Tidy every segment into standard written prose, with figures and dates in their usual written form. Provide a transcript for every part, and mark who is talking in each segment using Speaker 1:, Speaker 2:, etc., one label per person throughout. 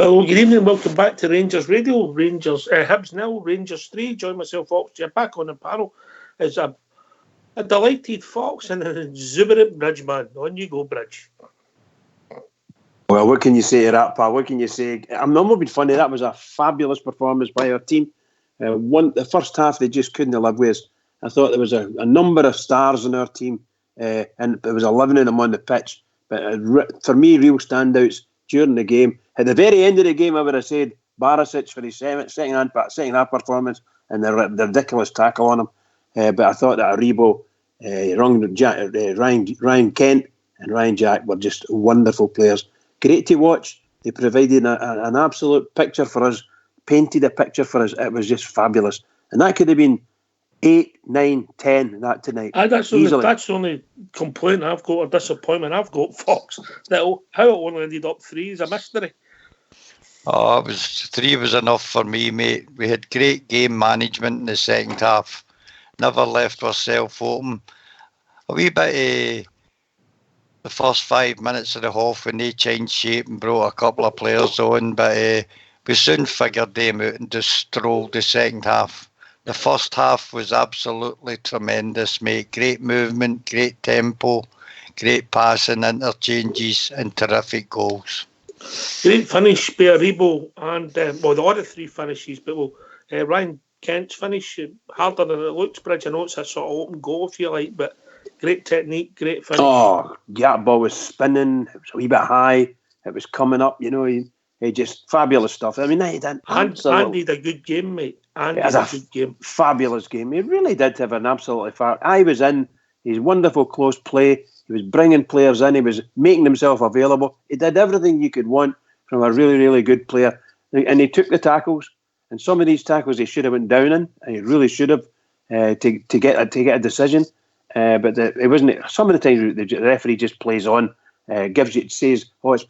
Speaker 1: Well, good evening. Welcome back to Rangers Radio. Rangers Hibs 0, Rangers 3. Join myself, Fox. You're back on the panel. It's a delighted Fox and an exuberant Bridgeman. On you go, Bridge.
Speaker 2: Well, what can you say to that, pal? What can you say? I'm not being funny. That was a fabulous performance by our team. The first half, they just couldn't have lived with us. I thought there was a number of stars in our team, and there was 11 of them on the pitch. But for me, real standouts during the game. At the very end of the game, I would have said Barisic for his second half performance and the ridiculous tackle on him. But I thought that Aribo, Ryan Kent and Ryan Jack were just wonderful players. Great to watch. They provided an absolute picture for us, painted a picture for us. It was just fabulous. And that could have been 8, 9, 10 that tonight.
Speaker 1: That's the only complaint I've got, or disappointment I've got, Fox. How it only ended up 3 is a mystery.
Speaker 3: Oh, 3 was enough for me, mate. We had great game management in the second half. Never left ourselves open. A wee bit the first 5 minutes of the half when they changed shape and brought a couple of players on, but we soon figured them out and just strolled the second half. The first half was absolutely tremendous, mate. Great movement, great tempo, great passing, interchanges and terrific goals.
Speaker 1: Great finish by Aribo and, the other 3 finishes, but Ryan Kent's finish, harder than it looks, Bridge. I know it's a sort of open goal, if you like, but great technique, great finish.
Speaker 2: Oh, yeah, ball was spinning. It was a wee bit high. It was coming up, He just fabulous stuff. I mean, he did
Speaker 1: Andy had a good game, mate. Andy had a good game.
Speaker 2: Fabulous game. He really did have an absolutely I was in his wonderful close play. He was bringing players in. He was making himself available. He did everything you could want from a really, really good player. And he took the tackles. And some of these tackles he should have went down in. And he really should have to get a decision. But it wasn't. Some of the times the referee just plays on, says,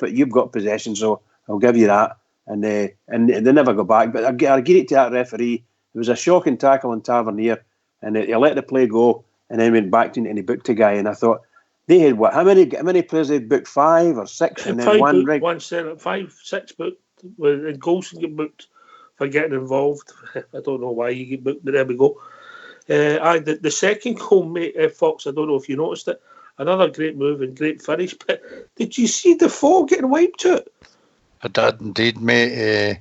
Speaker 2: you've got possession, so I'll give you that. And they never go back. But I give it to that referee. It was a shocking tackle on Tavernier, and he let the play go, and then went back to and he booked a guy. And I thought they had what? How many players they'd booked? 5 or 6, and then one.
Speaker 1: Booked, one centre, 5, 6 booked. And Golson get booked for getting involved. I don't know why you get booked, but there we go. The second goal, mate, Fox. I don't know if you noticed it. Another great move and great finish. But did you see Defoe getting wiped out?
Speaker 3: I did indeed, mate.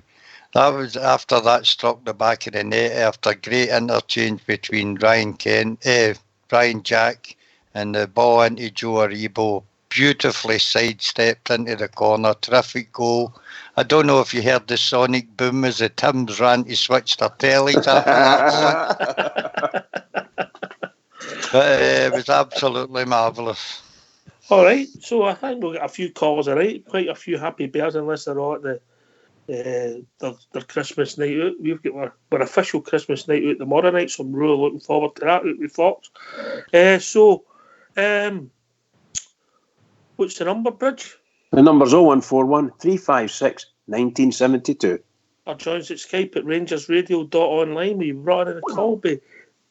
Speaker 3: That was after that struck the back of the net after great interchange between Ryan Jack and the ball into Joe Aribo. Beautifully sidestepped into the corner. Terrific goal. I don't know if you heard the sonic boom as the Timbs ran to switch their tellies after that. But it was absolutely marvellous.
Speaker 1: All right, so I think we'll get a few calls, all right? Quite a few happy bears, unless they're all at their Christmas night out. We've got our official Christmas night out tomorrow night, so I'm really looking forward to that out with Fox. What's the number, Bridge?
Speaker 2: The number's 0141 356 1972.
Speaker 1: Our joins at Skype at rangersradio.online. We brought in a call by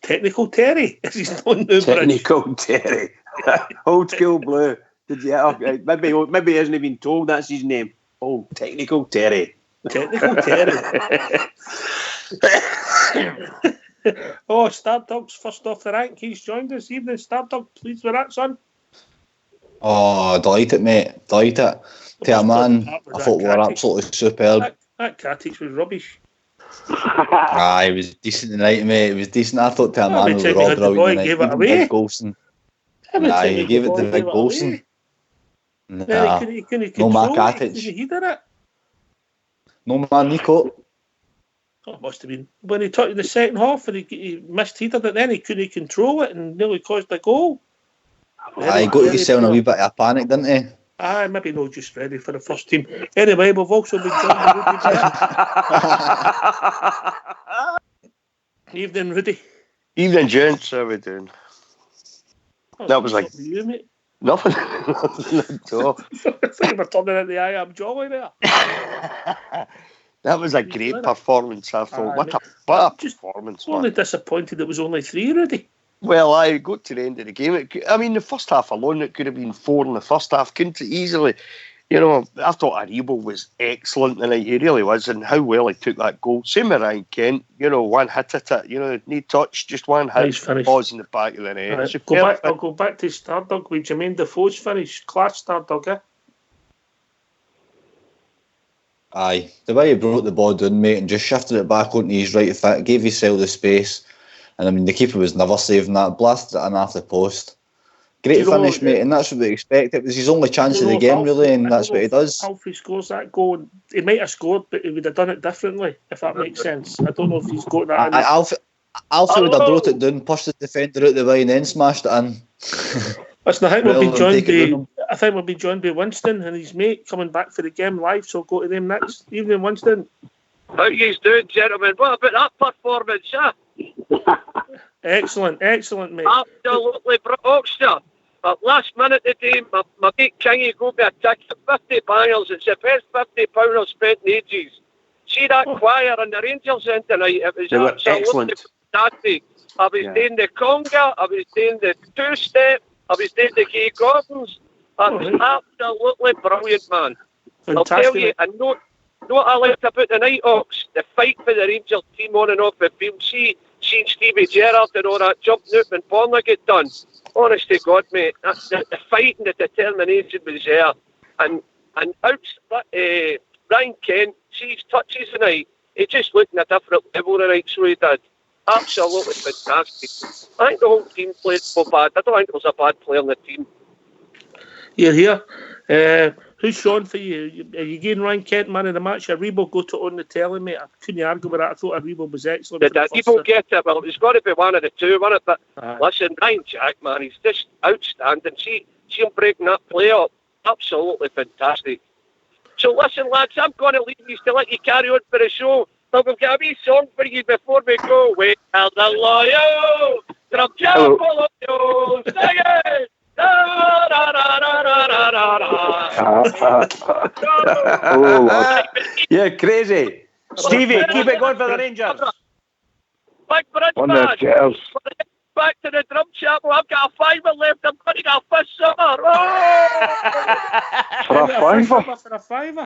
Speaker 1: Technical Terry. This is not new,
Speaker 2: Technical Terry. Old School Blue. Maybe he hasn't even told that's his name. Oh, Technical Terry.
Speaker 1: Technical Terry. Stardug's first off the rank. He's joined us this evening. Stardug, pleased with that, son?
Speaker 4: Oh, delighted, mate. Delighted. To a man, I thought we were absolutely superb.
Speaker 1: That Katic was rubbish.
Speaker 4: It was decent tonight, mate. It was decent. I thought to a man we were all brilliant tonight.
Speaker 1: Gave it away.
Speaker 4: Golson. He gave it to Big Golson. Nah,
Speaker 1: he couldn't
Speaker 4: no
Speaker 1: control
Speaker 4: Mark
Speaker 1: it.
Speaker 4: Katic.
Speaker 1: He did it.
Speaker 4: No man, Nico.
Speaker 1: Oh, it must have been when he took in the second half and he misheated it. Then he couldn't control it and nearly caused a goal.
Speaker 4: He got himself in a wee bit of a panic, didn't he?
Speaker 1: Maybe not just ready for the first team. Anyway, we've also been joined by Rudy. Evening, Rudy.
Speaker 5: Evening, gents. How are we doing? That was like
Speaker 1: you, mate.
Speaker 5: Nothing. Nothing at all.
Speaker 1: I think we're turning into the I am jolly there.
Speaker 5: That was a great performance, I thought. What a performance.
Speaker 1: Only disappointed it was only 3, Rudy.
Speaker 5: Well, I got to the end of the game. The first half alone, it could have been 4 in the first half. Couldn't it easily? You know, I thought Aribo was excellent tonight. He really was, and how well he took that goal. Same with Ryan Kent. You know, one hit at it. You know, knee touch, just one hit.
Speaker 1: Nice finish.
Speaker 5: Balls in the back of the net.
Speaker 1: I'll go back to Stardug with Jermaine Defoe's finish. Class Stardug, eh?
Speaker 4: Aye, the way he brought the ball down, mate, and just shifted it back onto his right foot, gave himself the space, and I mean the keeper was never saving that. Blasted it in off the post. Great finish, mate, and that's what we expect. It was his only chance of the game, really, and that's what he does.
Speaker 1: Alfie scores that goal. He might have scored, but he would have done it differently, if that makes sense. I don't know if he's got that.
Speaker 4: Alfie would have brought it down, pushed the defender out the way, and then smashed it in.
Speaker 1: Listen, I think we'll be joined by Winston and his mate coming back for the game live, so I'll go to them next. Evening, Winston.
Speaker 6: How you doing, gentlemen? What about that performance, huh?
Speaker 1: Excellent, mate.
Speaker 6: Absolutely, Oxford. At last minute today, my mate Kingy got me a ticket, 50 bangers. It's the best £50 I've spent in ages. See that choir in the Rangers end tonight? It was absolutely fantastic. I was doing the conga, I was doing the two-step, I was doing the Gay Gordons. It was absolutely brilliant, man.
Speaker 1: Fantastic.
Speaker 6: I'll tell you, and know what I liked about the night, Ox? The fight for the Rangers team on and off the field. Seeing Stevie Gerrard and all that jumping out when Bonner get done. Honest to God, mate, the fight and the determination was there. And Ryan Kent, see his touches tonight, he just looked at a different level tonight, so he did. Absolutely fantastic. I think the whole team played so bad. I don't think there was a bad player on the team.
Speaker 1: You're here. Who's Sean for you? Are you getting Ryan Kent man of the match? Aribo got it on the telly, mate. I couldn't argue with that. I thought Aribo was excellent.
Speaker 6: Did Aribo get it? Well, it's got to be one of the two, wasn't it? But listen, Ryan Jack, man, he's just outstanding. See him breaking that play up. Absolutely fantastic. So listen, lads, I'm going to leave you to let you carry on for the show. But we've got a wee song for you before we go. We are the loyal from Jambalaya. Sing it!
Speaker 2: You're crazy. Stevie, keep it going for the Rangers.
Speaker 6: Big Bridge, man. Back to the drum chapel. I've got a fiver left. I'm going to get a fish summer.
Speaker 7: For a fiver?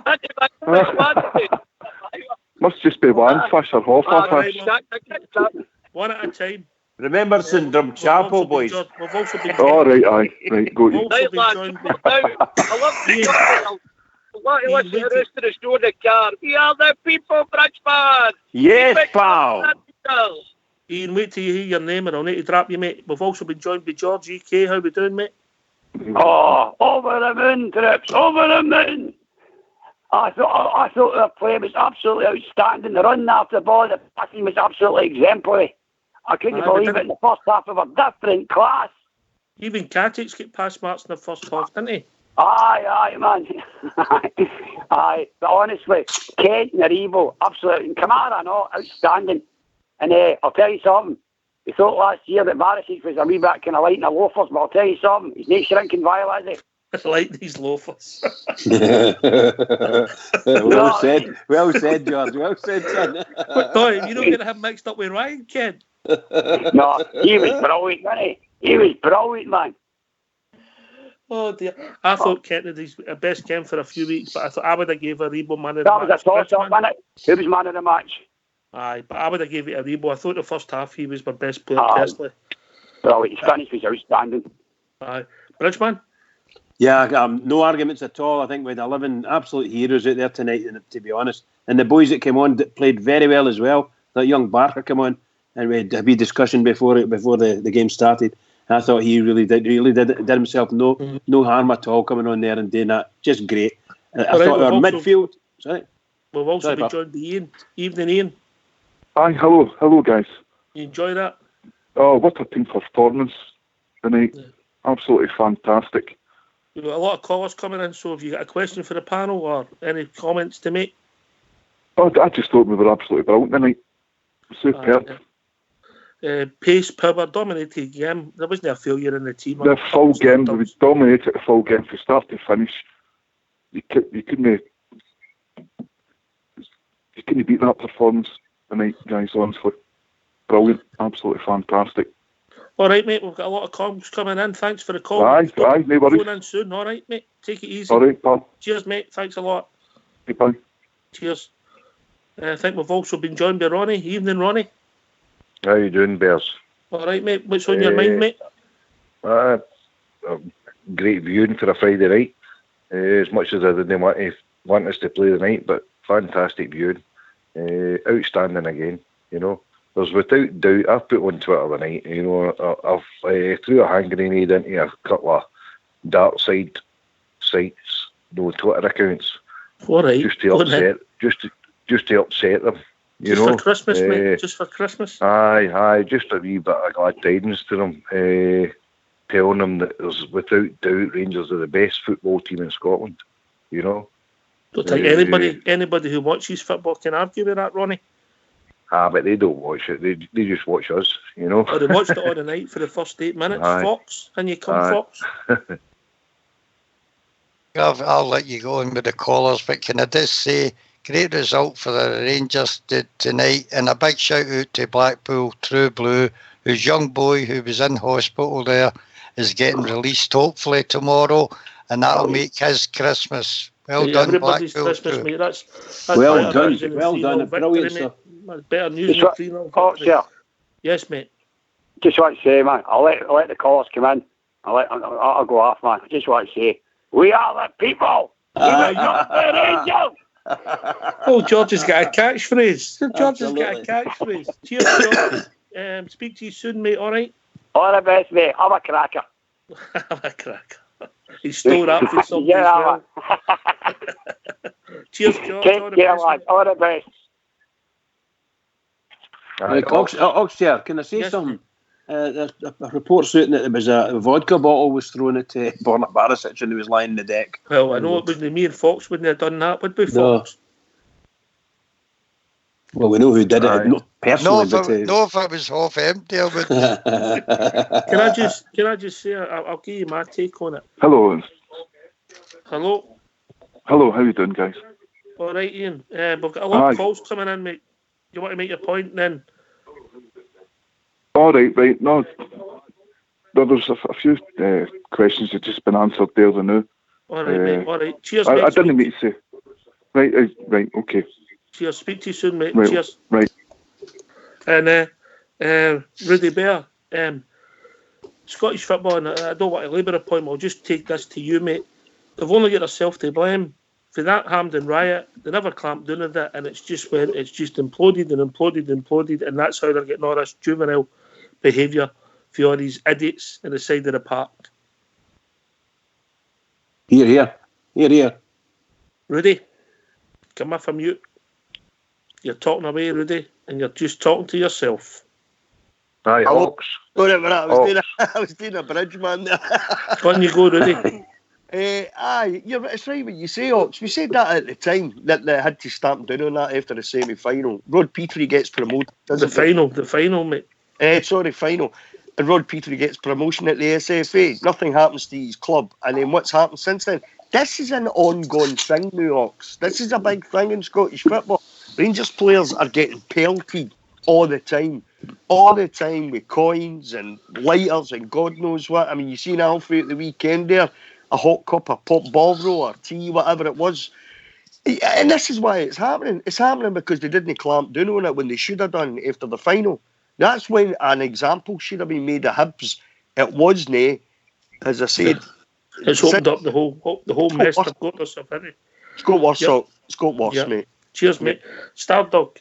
Speaker 7: Must just be one fish or half a fish.
Speaker 1: One at a time.
Speaker 2: Remember Drum Chapel, boys.
Speaker 1: We've also been
Speaker 7: right, go.
Speaker 6: Right, lads. I love the what you listen to the rest of the show in the car. We are the people, Bridgeman.
Speaker 2: Yes, pal.
Speaker 1: Ian, wait till you hear your name and I'll need to drop you, mate. We've also been joined by George EK. How we doing, mate?
Speaker 8: Oh, over the moon, Trips, over the moon. I thought the play was absolutely outstanding. The run after the ball, the passing was absolutely exemplary. I couldn't believe it in the first half of a different class.
Speaker 1: Even Katic get past marks in the first half, didn't he?
Speaker 8: Aye, man. Aye, but honestly, Kent and Aribo, absolutely. And Kamara, no, outstanding. And I'll tell you something. We thought last year that Barisic was a wee bit kind of light in the loafers, but I'll tell you something. He's not shrinking vile, is he?
Speaker 1: I like these loafers.
Speaker 2: Well said, George. Well said, son.
Speaker 1: But no, you don't get him mixed up with Ryan Kent.
Speaker 8: No, he was brilliant, wasn't he? He was brilliant, man.
Speaker 1: Oh dear. I thought Kent had his best game for a few weeks, but I thought I would have gave Aribo man of the match.
Speaker 8: That was a toss-up, wasn't it? Who was man of the match?
Speaker 1: Aye, but I would have gave it Aribo. I thought the first half he was my best player personally.
Speaker 8: Brilliant. His finish was outstanding.
Speaker 1: Aye. Bridgeman?
Speaker 2: Yeah, no arguments at all. I think we had 11 absolute heroes out there tonight, to be honest. And the boys that came on played very well as well. That young Barker came on, and we had a wee discussion before the game started. And I thought he really did himself no harm at all coming on there and doing that. Just great. I thought our midfield. Sorry.
Speaker 1: We've also been joined by Ian. Evening, Ian.
Speaker 7: Hi, hello, guys.
Speaker 1: You enjoy that?
Speaker 7: Oh, what a team performance tonight! Yeah. Absolutely fantastic.
Speaker 1: We've got a lot of callers coming in, so have you got a question for the panel or any comments to make?
Speaker 7: Oh, I just thought we were absolutely brilliant tonight. Superb.
Speaker 1: Pace, power, dominated the game. There wasn't a failure in the team.
Speaker 7: The full game, we dominated the full game from start to finish. You couldn't beat that performance tonight, guys, honestly. Brilliant. Absolutely fantastic.
Speaker 1: All right, mate. We've got a lot of calls coming in. Thanks for the call.
Speaker 7: Aye, no worries.
Speaker 1: Phone in soon. All right, mate. Take it easy.
Speaker 7: All right, pal.
Speaker 1: Cheers, mate. Thanks a lot.
Speaker 7: Bye.
Speaker 1: Cheers. I think we've also been joined by Ronnie. Evening, Ronnie.
Speaker 9: How you doing, Bears?
Speaker 1: All right, mate. What's on your mind, mate?
Speaker 9: Great viewing for a Friday night. As much as I didn't want us to play the night, but fantastic viewing. Outstanding again, you know. There's without doubt, I've put on Twitter the night, you know, I've threw a hand grenade into a couple of dark side sites, Twitter accounts.
Speaker 1: All right.
Speaker 9: Just to upset, just to upset them. You
Speaker 1: just
Speaker 9: know,
Speaker 1: for Christmas, mate. Just for Christmas.
Speaker 9: Aye, just a wee bit of glad tidings to them, telling them that there's without doubt Rangers are the best football team in Scotland. You know.
Speaker 1: Don't think anybody who watches football can argue with that, Ronnie.
Speaker 9: But they don't watch it. They just watch us. You know.
Speaker 1: They watched it all the night for the first 8 minutes. Aye. Fox, and you come Fox.
Speaker 3: I'll let you go in with the callers, but can I just say, great result for the Rangers tonight, and a big shout out to Blackpool True Blue, whose young boy who was in hospital there is getting released hopefully tomorrow, and that'll make his Christmas. Well done,
Speaker 1: everybody's
Speaker 3: Blackpool.
Speaker 1: Christmas, mate. That's
Speaker 2: well done. Well done.
Speaker 1: Brilliant, mate. That's better news than 3-0 victory. Yes, mate.
Speaker 8: Just want to say, man, I'll let the callers come in. I'll go off, man. I just want to say, we are the people. We are not the Rangers.
Speaker 1: Oh, George has got a catchphrase. George has got a catchphrase. Cheers, George. Speak to you soon, mate. All right.
Speaker 8: All the best, mate. I'm a cracker.
Speaker 1: I'm a cracker. He stole that from somebody as well. Cheers, George.
Speaker 8: All the best. All the best.
Speaker 2: Oxshire, can I say something? A report shooting that there was a vodka bottle was thrown at Borna Barisic and he was lying on the deck.
Speaker 1: Well, I know it wasn't me and Fox wouldn't have done that, would we, Fox?
Speaker 2: No. Well, we know who did it, not personally.
Speaker 3: No, if it was half empty, I would.
Speaker 1: Can I just say, I'll give you my take on it.
Speaker 7: Hello.
Speaker 1: Hello,
Speaker 7: how you doing, guys?
Speaker 1: All right, Ian. We've got a lot of calls coming in, mate. You want to make your point then?
Speaker 7: All right. No, there's a few questions that just been answered there the now.
Speaker 1: All right, mate. All right. Cheers,
Speaker 7: I
Speaker 1: mate.
Speaker 7: I didn't mean to say. Right. Okay.
Speaker 1: Cheers. Speak to you soon, mate.
Speaker 7: Right,
Speaker 1: cheers.
Speaker 7: Right.
Speaker 1: And Rudy Bear, Scottish football, and I don't want to labour a point, but I'll just take this to you, mate. They've only got themselves to blame for that Hampden riot. They never clamped down on that, and it's just imploded, and that's how they're getting all this juvenile behaviour for all these idiots in the side of the park.
Speaker 2: Here.
Speaker 1: Rudy, come off a mute. You're talking away, Rudy, and you're just talking to yourself.
Speaker 9: Aye, Hawks.
Speaker 5: I was doing a bridge, man.
Speaker 1: On you go, Rudy.
Speaker 5: It's right what you say, Hawks. We said that at the time, that they had to stamp down on that after the semi-final. Rod Petrie gets promoted.
Speaker 1: The final, mate.
Speaker 5: Final. And Rod Petrie gets promotion at the SFA. Nothing happens to his club. And then what's happened since then? This is an ongoing thing, New Hawks. This is a big thing in Scottish football. Rangers players are getting pelted all the time with coins and lighters and God knows what. I mean, you seen Alfie at the weekend there, a hot cup of pop Bovril or tea, whatever it was. And this is why it's happening. It's happening because they didn't clamp down on it when they should have done after the final. That's when an example should have been made of Hibs. It wasn't, as I said.
Speaker 1: It's opened up the whole mess they've got themselves in.
Speaker 5: It's got worse, mate.
Speaker 1: Cheers, mate. Stardog,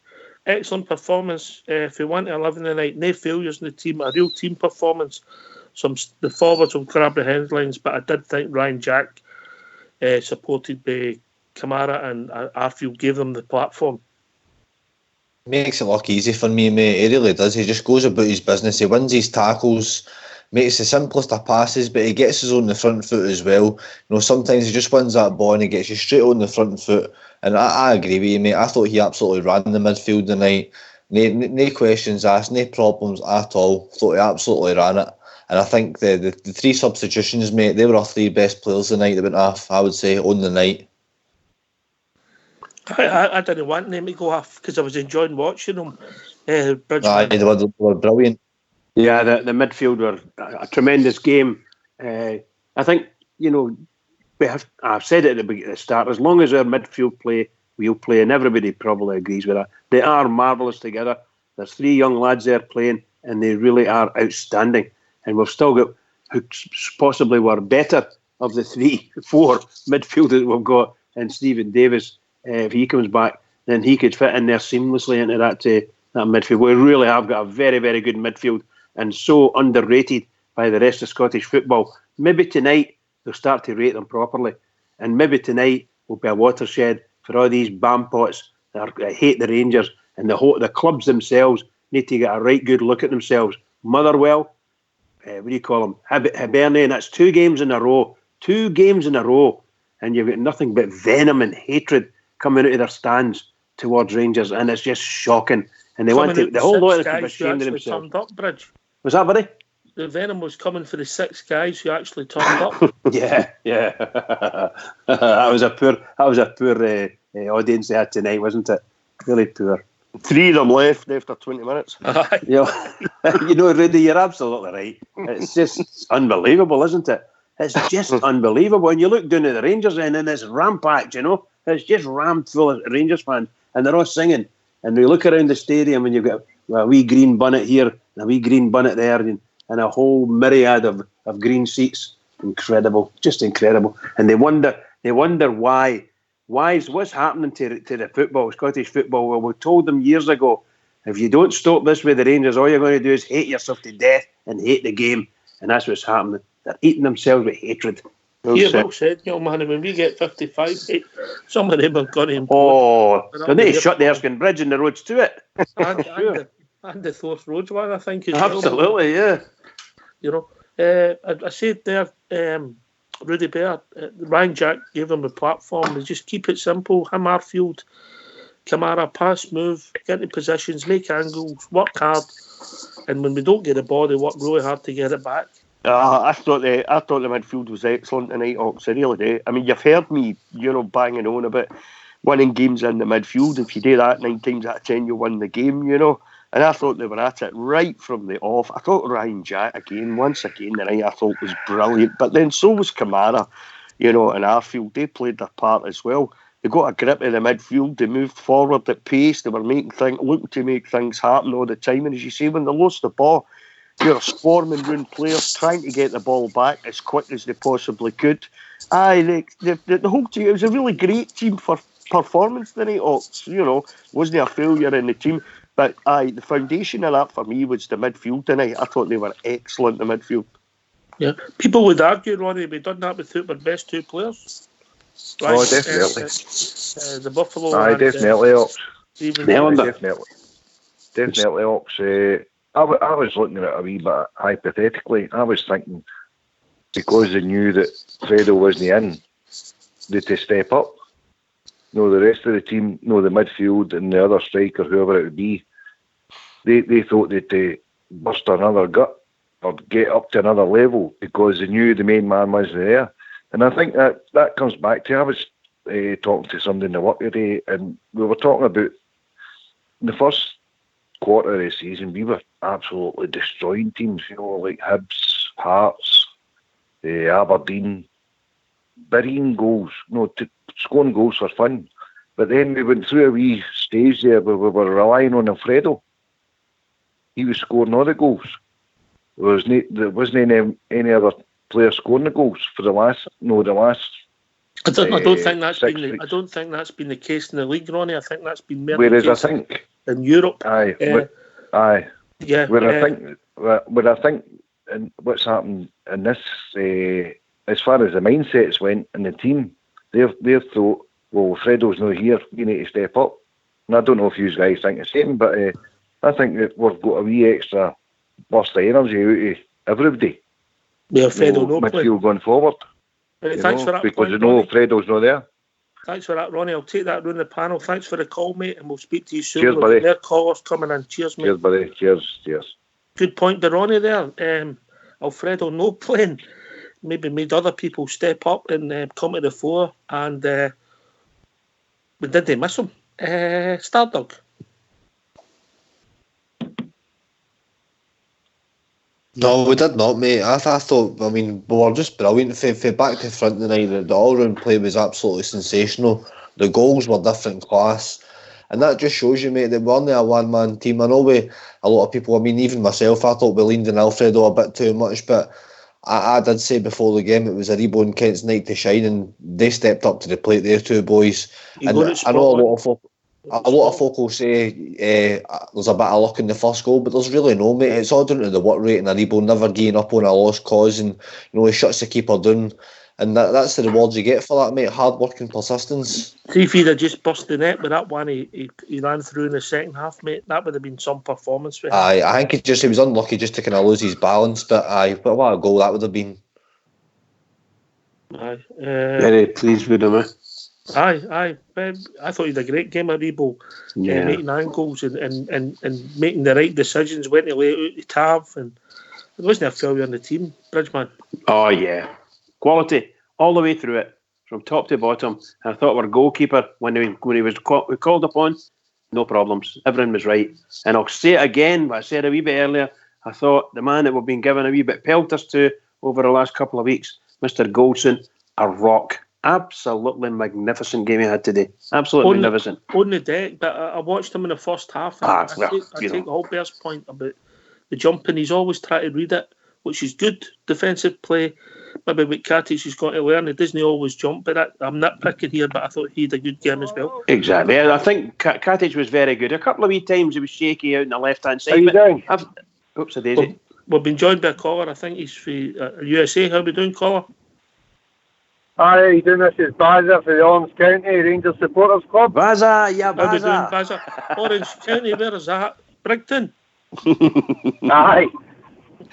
Speaker 1: excellent performance for 1-11 tonight. No failures in the team. A real team performance. The forwards will grab the headlines, but I did think Ryan Jack, supported by Kamara and Arfield, gave them the platform.
Speaker 4: Makes it look easy for me, mate. He really does. He just goes about his business. He wins his tackles, makes the simplest of passes, but he gets his on the front foot as well. Sometimes he just wins that ball and he gets you straight on the front foot. And I agree with you, mate. I thought he absolutely ran the midfield tonight. No questions asked, no problems at all. Thought he absolutely ran it. And I think the three substitutions, mate, they were our three best players tonight. They went off, I would say, on the night.
Speaker 1: I didn't want them to go off because I was enjoying watching them.
Speaker 4: Aye, they were brilliant.
Speaker 2: Yeah, the midfield were a tremendous game. I think, I've said it at the start, as long as our midfield play, we'll play, and everybody probably agrees with that. They are marvellous together. There's 3 young lads there playing, and they really are outstanding. And we've still got who possibly were better of the 4 midfielders we've got, and Stephen Davis, if he comes back, then he could fit in there seamlessly into that midfield. We really have got a very, very good midfield, and so underrated by the rest of Scottish football. Maybe tonight they'll start to rate them properly, and maybe tonight will be a watershed for all these bampots that hate the Rangers, and the clubs themselves need to get a right good look at themselves. Motherwell, what do you call them? Hibernian. That's 2 games in a row. 2 games in a row, and you've got nothing but venom and hatred coming out of their stands towards Rangers, and it's just shocking. And they want to. The whole lot of them ashamed of themselves.
Speaker 1: Turned up, Bridge.
Speaker 2: Was that, buddy?
Speaker 1: The venom was coming for the 6 guys who actually turned up.
Speaker 2: Yeah. that was a poor audience they had tonight, wasn't it? Really poor.
Speaker 5: 3 of them left after 20 minutes.
Speaker 2: Rudy, you're absolutely right. It's just unbelievable, isn't it? It's just unbelievable. When you look down at the Rangers end, and it's rampacked, it's just rammed full of Rangers fans, and they're all singing. And we look around the stadium, and you've got a wee green bonnet here, and a wee green bonnet there, and a whole myriad of green seats. Incredible, just incredible. And they wonder why. What's happening to the football, Scottish football? Well, we told them years ago, if you don't stop this with the Rangers, all you're going to do is hate yourself to death and hate the game. And that's what's happening. They're eating themselves with hatred.
Speaker 1: Well said, young man. When we get 55, some of them are going to
Speaker 2: implode. They need to shut the Erskine Bridge and the roads to it.
Speaker 1: And the Thorpe Roads one, I think.
Speaker 2: Absolutely, yeah.
Speaker 1: I said there, Rudy Bear, Ryan Jack gave him a platform. They just keep it simple. Him, Arfield, Kamara, pass, move, get into positions, make angles, work hard, and when we don't get the ball, they work really hard to get it back.
Speaker 5: I thought the midfield was excellent tonight, Ox. I really do. I mean, you've heard me, banging on about winning games in the midfield. If you do that 9 times out of 10, you win the game, And I thought they were at it right from the off. I thought Ryan Jack, once again tonight, I thought was brilliant. But then so was Kamara, and Arfield. They played their part as well. They got a grip of the midfield. They moved forward at pace. They were looking to make things happen all the time. And as you say, when they lost the ball, you're swarming round players trying to get the ball back as quick as they possibly could. The whole team, it was a really great team for performance tonight, Ox. Wasn't a failure in the team. But the foundation of that for me was the midfield tonight. I thought they were excellent, the midfield.
Speaker 1: Yeah, people would argue, Ronnie, we done that with our best 2 players.
Speaker 9: Right? Oh, definitely.
Speaker 1: The Buffalo.
Speaker 9: Aye, definitely, Ox.
Speaker 1: Definitely,
Speaker 9: Ox. I was looking at it a wee bit hypothetically. I was thinking because they knew that Fredo wasn't in, they'd to step up. The rest of the team, the midfield and the other striker, whoever it would be, they thought they'd burst another gut or get up to another level because they knew the main man wasn't there. And I think that comes back to, I was talking to somebody in the work today, and we were talking about the first quarter of the season, we were absolutely destroying teams, like Hibs, Hearts, Aberdeen, burying goals, scoring goals for fun. But then we went through a wee stage there where we were relying on Alfredo. He was scoring all the goals. There wasn't any other player scoring the goals for the last.
Speaker 1: I don't think that's been the case in the league, Ronnie. I think that's been more
Speaker 9: whereas
Speaker 1: the case
Speaker 9: I think
Speaker 1: in Europe.
Speaker 9: Aye.
Speaker 1: Yeah.
Speaker 9: Where I think and what's happened in this, as far as the mindsets went in the team, they thought, well, Fredo's not here, we need to step up. And I don't know if you guys think the same, but I think that we've got a wee extra burst of energy out of everybody.
Speaker 1: Yeah, Fredo no
Speaker 9: midfield going forward.
Speaker 1: Thanks for that.
Speaker 9: Because Fredo's not there.
Speaker 1: Thanks for that, Ronnie. I'll take that round the panel. Thanks for the call, mate, and we'll speak to you soon.
Speaker 9: Cheers, buddy.
Speaker 1: Their callers coming in. Cheers, mate.
Speaker 9: Cheers, buddy. Cheers.
Speaker 1: Good point to Ronnie there. Alfredo no playing maybe made other people step up and come to the fore, and we didn't miss him. Stardog.
Speaker 10: No, we did not, mate. I thought, I mean, we were just brilliant. For back to front tonight, the all-round play was absolutely sensational. The goals were different class. And that just shows you, mate, that we're only a one-man team. I know a lot of people, I mean, even myself, I thought we leaned on Alfredo a bit too much, but I did say before the game it was Aribo and Kent's night to shine, and they stepped up to the plate, their two boys. And I know a lot of folk will say there's a bit of luck in the first goal, but there's really no, mate. It's all down to the work rate and Aribo never giving up on a lost cause, and he shuts the keeper down, and that's the rewards you get for that, mate. Hard work and persistence.
Speaker 1: See if he'd have just burst the net with that one he ran through in the second half, mate, that would have been some performance for him.
Speaker 10: I think he was unlucky just to kind of lose his balance, but what a goal that would have been.
Speaker 2: Very pleased with him.
Speaker 1: I thought he had a great game at Rebo, making angles and making the right decisions, when to lay it out the Tav, and there wasn't a failure in the team, Bridgeman.
Speaker 2: Oh yeah, quality all the way through it, from top to bottom. I thought our goalkeeper, when he was called upon, no problems, everything was right. And I'll say it again, what I said a wee bit earlier, I thought the man that we've been given a wee bit pelters to over the last couple of weeks, Mr. Goldson, a rock. Absolutely magnificent game he had today. Absolutely magnificent.
Speaker 1: On the deck, but I watched him in the first half. I take Holbert's point about the jumping. He's always tried to read it, which is good defensive play. Maybe with Katic he's got to learn. He doesn't always jump, but I'm nitpicking here, but I thought he had a good game as well.
Speaker 2: Exactly. I think Katic was very good. A couple of wee times he was shaky out on the left-hand side.
Speaker 8: How you doing?
Speaker 2: Oops, a daisy.
Speaker 1: We've been joined by a caller. I think he's for USA. How are we doing, caller?
Speaker 11: Hi, how you doing? This is Bazza for the Orange County Rangers Supporters Club.
Speaker 2: Bazza, yeah, Bazza.
Speaker 1: How are we doing, Bazza? Orange County, where is that? Brigton?
Speaker 11: Aye.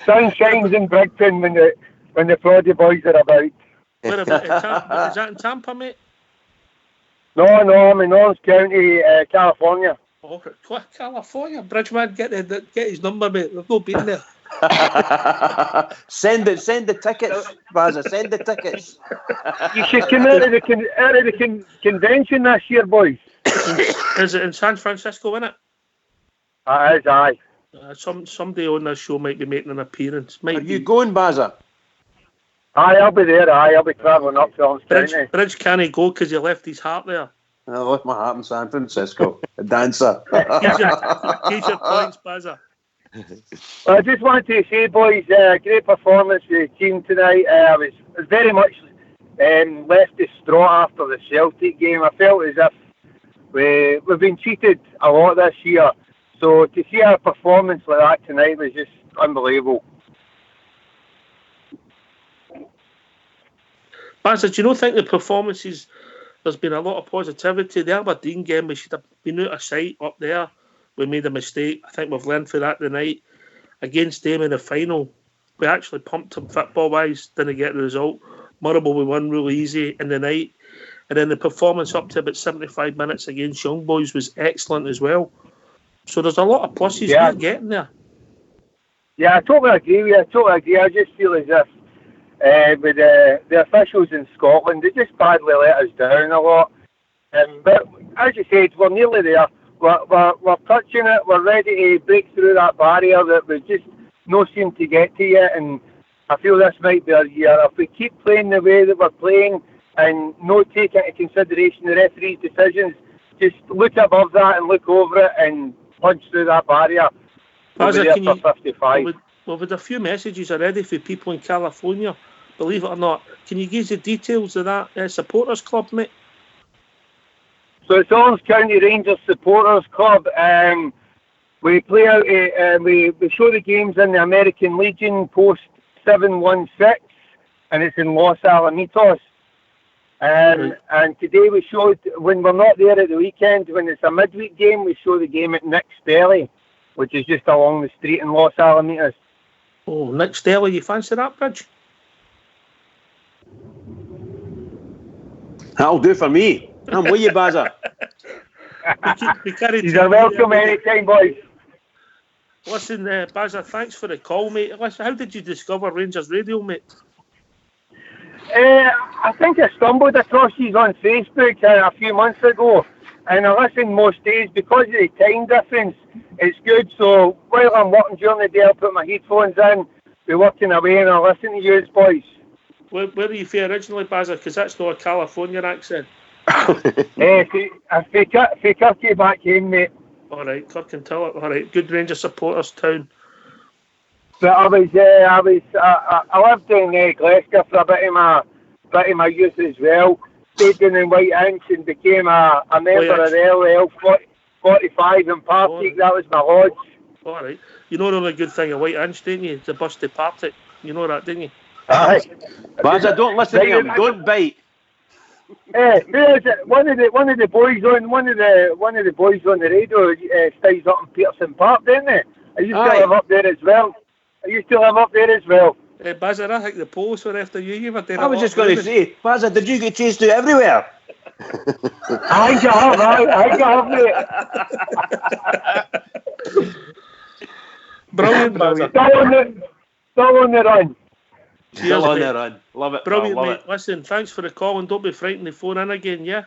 Speaker 11: Sun shines in Brigton when the Floddy boys are about.
Speaker 1: Where about? Is that in Tampa, mate?
Speaker 11: No, I'm in Orange County, California.
Speaker 1: Oh, California. Bridgeman, get his number, mate. There's no beating there.
Speaker 2: Send the tickets, Bazza. Send the tickets.
Speaker 11: You should come out of the convention this year, boys.
Speaker 1: Is it in San Francisco, isn't it?
Speaker 11: It is, aye.
Speaker 1: Somebody on this show might be making an appearance.
Speaker 2: Are you going, Bazza?
Speaker 11: Aye, I'll be there. Aye, I'll be travelling up to Orange County.
Speaker 1: Bridge can't go because he left his heart there.
Speaker 2: I left my heart in San Francisco. A dancer.
Speaker 1: Here's your points, Bazza.
Speaker 11: Well, I just wanted to say, boys, great performance for the team tonight. I was very much left distraught after the Celtic game. I felt as if we've been cheated a lot this year. So to see a performance like that tonight was just unbelievable.
Speaker 1: Bazza, do you not think the performances, there's been a lot of positivity? The Aberdeen game, we should have been out of sight up there. We made a mistake. I think we've learned for that tonight. Against them in the final, we actually pumped them football-wise, didn't get the result. Motherwell, we won really easy in the night. And then the performance up to about 75 minutes against Young Boys was excellent as well. So there's a lot of pluses we're getting there.
Speaker 11: Yeah, I totally agree with you. I just feel as if with the officials in Scotland, they just badly let us down a lot. But as you said, we're nearly there. We're touching it. We're ready to break through that barrier that we just no seem to get to yet. And I feel this might be our year. If we keep playing the way that we're playing and not take into consideration the referee's decisions, just look above that and look over it and punch through that barrier. We'll be there for 55.
Speaker 1: We've had a few messages already for people in California. Believe it or not, can you give us the details of that supporters club, mate?
Speaker 11: So it's Orange County Rangers Supporters Club. We play out. We show the games in the American Legion Post 716, and it's in Los Alamitos. And today we showed, when we're not there at the weekend, when it's a midweek game, we show the game at Nick's Deli, which is just along the street in Los Alamitos.
Speaker 1: Oh, Nick's Deli, you fancy that, Bridge?
Speaker 2: That'll do for me. I'm with you, Bazza.
Speaker 11: You're welcome anytime, boys.
Speaker 1: Listen, Bazza, thanks for the call, mate. Listen, how did you discover Rangers Radio, mate?
Speaker 11: I think I stumbled across you on Facebook a few months ago, and I listen most days because of the time difference. It's good, so while I'm working during the day, I'll put my headphones in, be working away and I listen to you boys.
Speaker 1: Where are you from originally, Bazza? Because that's not a Californian accent.
Speaker 11: From Kirky back home, mate.
Speaker 1: All right, Kirkintilloch. All right, good Rangers supporters town.
Speaker 11: But I lived in Glasgow for a bit of my youth as well. Stayed down in White Inch and became a member of the LL 45 in Partick. That was my lodge.
Speaker 1: All right. You know the only good thing of White Inch, don't you? It's the bus to Partick. You know that, didn't you?
Speaker 11: Aye.
Speaker 2: Bazza, don't listen to him. Don't bite.
Speaker 11: Who is it? One of the boys on the radio stays up in Peterson Park, didn't they? I used to live up there as well.
Speaker 1: Bazza, I think the Poles were after you. You were doing
Speaker 2: I was just going to say, Bazza, did you get chased to everywhere?
Speaker 11: I have, mate.
Speaker 1: Brilliant, Bazza.
Speaker 11: Still on the run.
Speaker 2: Still on the run. Love it.
Speaker 1: Brilliant,
Speaker 2: love
Speaker 1: mate.
Speaker 2: it.
Speaker 1: Listen, thanks for the call and don't be frightened to phone in again, yeah?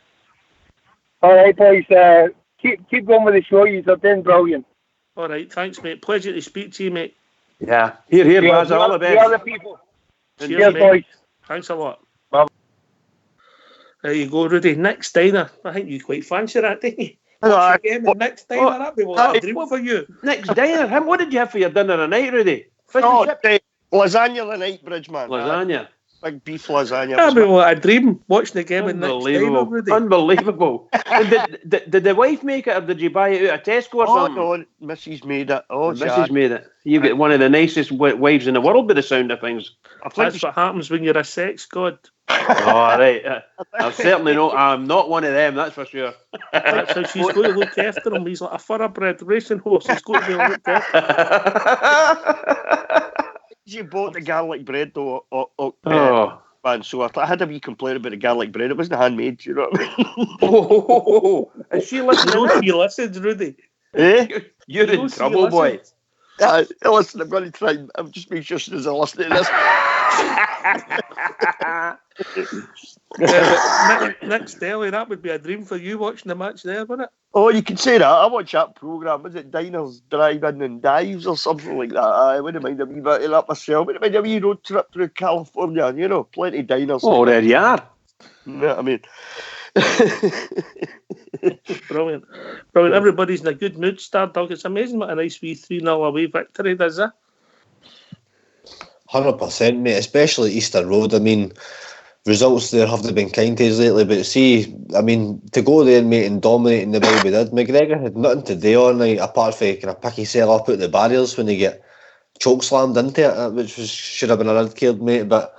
Speaker 11: All right, boys. Keep going with the show. You're doing brilliant.
Speaker 1: All right, thanks, mate. Pleasure to speak to you, mate.
Speaker 2: Yeah. Here, Bazza. All the best.
Speaker 11: The other people.
Speaker 1: Cheers,
Speaker 11: mate. Boys.
Speaker 1: Thanks a lot.
Speaker 11: Bye.
Speaker 1: There you go, Rudy. Nick's Diner. I think you quite fancy that, didn't you? Nick's Diner, that'd be a dream for you.
Speaker 2: Nick's Diner? What did you have for your dinner tonight, Rudy? Fish and chips?
Speaker 5: Lasagna the night, Bridgeman.
Speaker 2: Lasagna.
Speaker 5: Big beef lasagna.
Speaker 1: That'd be a dream, watching the game in Nick's Diner, Rudy.
Speaker 2: Unbelievable. did the wife make it, or did you buy it out of Tesco or something?
Speaker 5: No, Mrs. made it.
Speaker 2: Mrs. made it. You get one of the nicest wives in the world by the sound of things.
Speaker 1: That's what happens when you're a sex god.
Speaker 2: All right. I'm not one of them, that's for sure.
Speaker 1: That's how she's going to look after him. He's like a thoroughbred racing horse. He's going to be looked after.
Speaker 5: You bought the garlic bread though, man, so I had a wee complaint about the garlic bread. It wasn't handmade, you know what I mean?
Speaker 2: Is she listening?
Speaker 1: She listens, Rudy.
Speaker 2: You're in trouble, boy.
Speaker 5: Listen, I'm going to try and just make sure she doesn't listen to this.
Speaker 1: Next Daily, that would be a dream for you watching the match there, wouldn't it?
Speaker 5: Oh, you can say that. I watch that programme. Was it Diners, Drive-In and Dives or something like that? I wouldn't mind a wee bit of that myself. Wouldn't mind a wee road trip through California, you know, plenty of diners.
Speaker 2: Oh, there you are.
Speaker 5: You know what I mean?
Speaker 1: Brilliant. Everybody's in a good mood, Stardog. It's amazing what a nice wee 3-0 away victory does that.
Speaker 10: 100%, mate, especially Easter Road. I mean, results there haven't been kind to us lately, but see, I mean, to go there, mate, and dominate in the way we did, McGregor had nothing to do all night apart from kind of pick himself up out the barriers when he get choke slammed into it, which should have been a red card, mate, but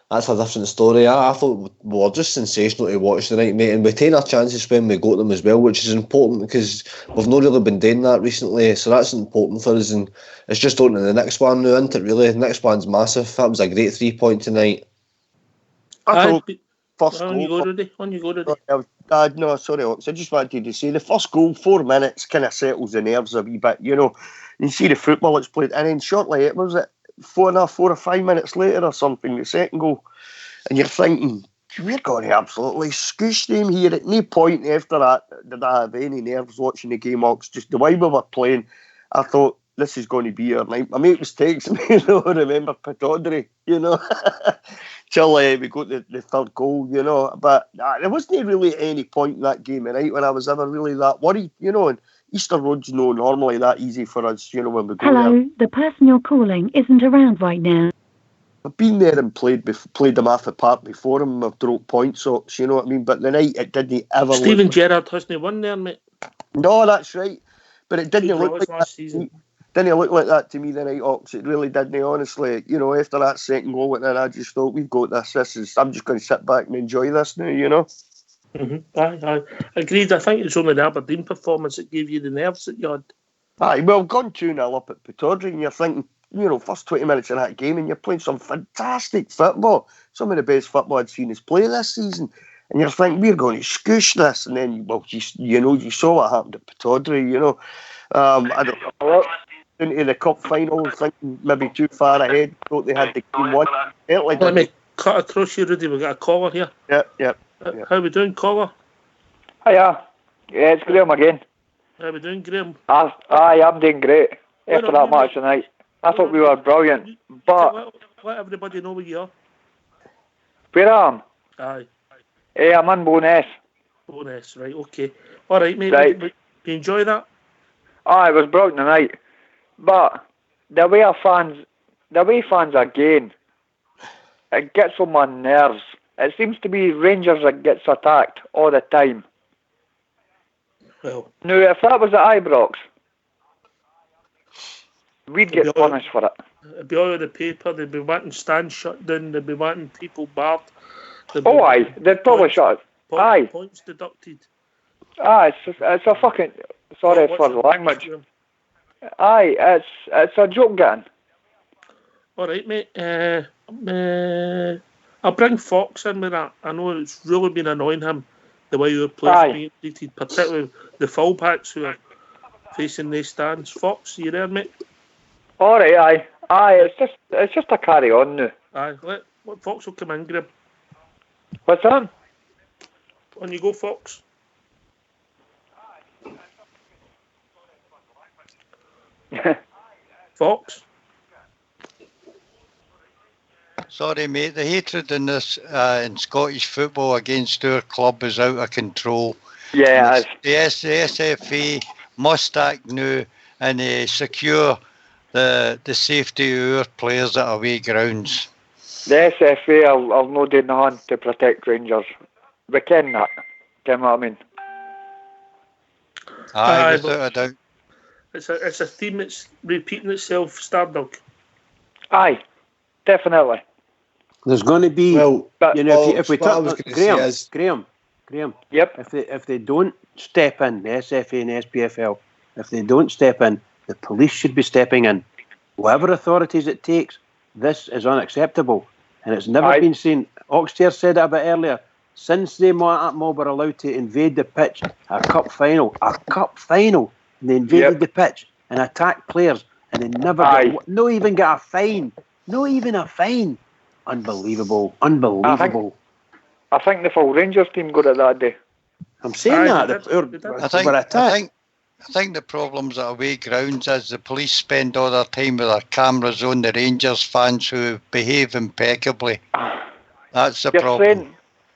Speaker 10: that's a different story. I thought we were just sensational to watch tonight, mate, and we take our chances when we got them as well, which is important because we've not really been doing that recently, so that's important for us, and it's just on to the next one now, isn't it, really? The next one's massive. That was a great 3-point tonight.
Speaker 5: I thought
Speaker 1: On you go, Rudy.
Speaker 5: No, sorry, Ox. I just wanted to say the first goal, 4 minutes, kind of settles the nerves a wee bit, you know. You see the football it's played, and then shortly, it was 4 or 5 minutes later or something, the second goal, and you're thinking, we're going to absolutely scoosh them here. At no point after that did I have any nerves watching the game, Ox. Just the way we were playing, I thought, this is going to be our night. My mate was texting me, you know, remember Pataudry, you know, till we got the third goal, you know. But there wasn't really any point in that game, right, when I was ever really that worried, you know. And Easter Road's no normally that easy for us, you know, when we go there.
Speaker 12: Hello, the person you're calling isn't around right now.
Speaker 5: I've been there and played them off the park before him. I've dropped points, you know what I mean? But the night, it didn't ever
Speaker 1: Steven Gerrard hasn't won there, mate.
Speaker 5: No, that's right. But it didn't look like
Speaker 1: last season.
Speaker 5: Didn't look like that to me the night, Ox. It really didn't, honestly. You know, after that second goal, and then I just thought, we've got this. I'm just going to sit back and enjoy this now, you know?
Speaker 1: I agreed. I think it's only the Aberdeen performance that gave you the nerves that you had.
Speaker 5: Aye, well, gone 2-0 up at Pataudry, and you're thinking, you know, first 20 minutes in that game, and you're playing some fantastic football. Some of the best football I'd seen us play this season. And you're thinking, we're going to scoosh this. And then, well, you saw what happened at Pataudry, you know. I don't know. Into the cup final, thinking maybe too far ahead. Thought they had the game won.
Speaker 1: Let me cut across you, Rudy. We've got a caller here.
Speaker 5: Yeah.
Speaker 1: How we doing, caller?
Speaker 13: Hiya. Yeah, it's Graham again.
Speaker 1: How we doing, Graham?
Speaker 13: Aye, I'm doing great. After that match tonight. I thought we were brilliant. But
Speaker 1: let everybody know where you are.
Speaker 13: Where I am?
Speaker 1: Aye.
Speaker 13: Hey, I'm in Bonus.
Speaker 1: Bonus, right, okay. All right, mate.
Speaker 13: Right.
Speaker 1: You enjoy that?
Speaker 13: Oh, it was brilliant tonight. But the way fans are going, it gets on my nerves. It seems to be Rangers that gets attacked all the time.
Speaker 1: Well,
Speaker 13: now, if that was at Ibrox, we'd get punished for it.
Speaker 1: It'd be all over the paper. They'd be wanting stands shut down. They'd be wanting people barred.
Speaker 13: Aye, they'd probably shut it. Aye.
Speaker 1: Points deducted.
Speaker 13: Aye, it's a fucking... Sorry for the language. Aye, it's a joke getting.
Speaker 1: All right, mate. I'll bring Fox in with that. I know it's really been annoying him, the way your players being treated, particularly the fullbacks who are facing these stands. Fox, you there, mate?
Speaker 13: All right, aye. It's just a carry on now.
Speaker 1: Aye, let Fox will come in, Graham.
Speaker 13: What's that?
Speaker 1: On you go, Fox. Fox?
Speaker 3: Sorry, mate. The hatred in this in Scottish football against our club is out of control.
Speaker 13: Yeah,
Speaker 3: the SFA must act now and secure the safety of our players at away grounds.
Speaker 13: The SFA have no doing nothing to protect Rangers. We ken that. Do you know what I mean?
Speaker 3: Aye, without a doubt.
Speaker 1: It's a theme that's repeating itself, Stardog.
Speaker 13: Aye, definitely.
Speaker 2: There's going to be, if we talk, Graham.
Speaker 13: Yep.
Speaker 2: If they don't step in, the SFA and SPFL, if they don't step in, the police should be stepping in. Whatever authorities it takes, this is unacceptable, and it's never been seen. Oxtear said it a bit earlier. Since they mob were allowed to invade the pitch, a cup final, and they invaded the pitch and attacked players, and they never not even got a fine. Not even a fine. Unbelievable.
Speaker 13: I think the full Rangers team got it that day.
Speaker 2: I'm saying
Speaker 3: I think the problems at away grounds is the police spend all their time with their cameras on the Rangers fans who behave impeccably. That's the problem.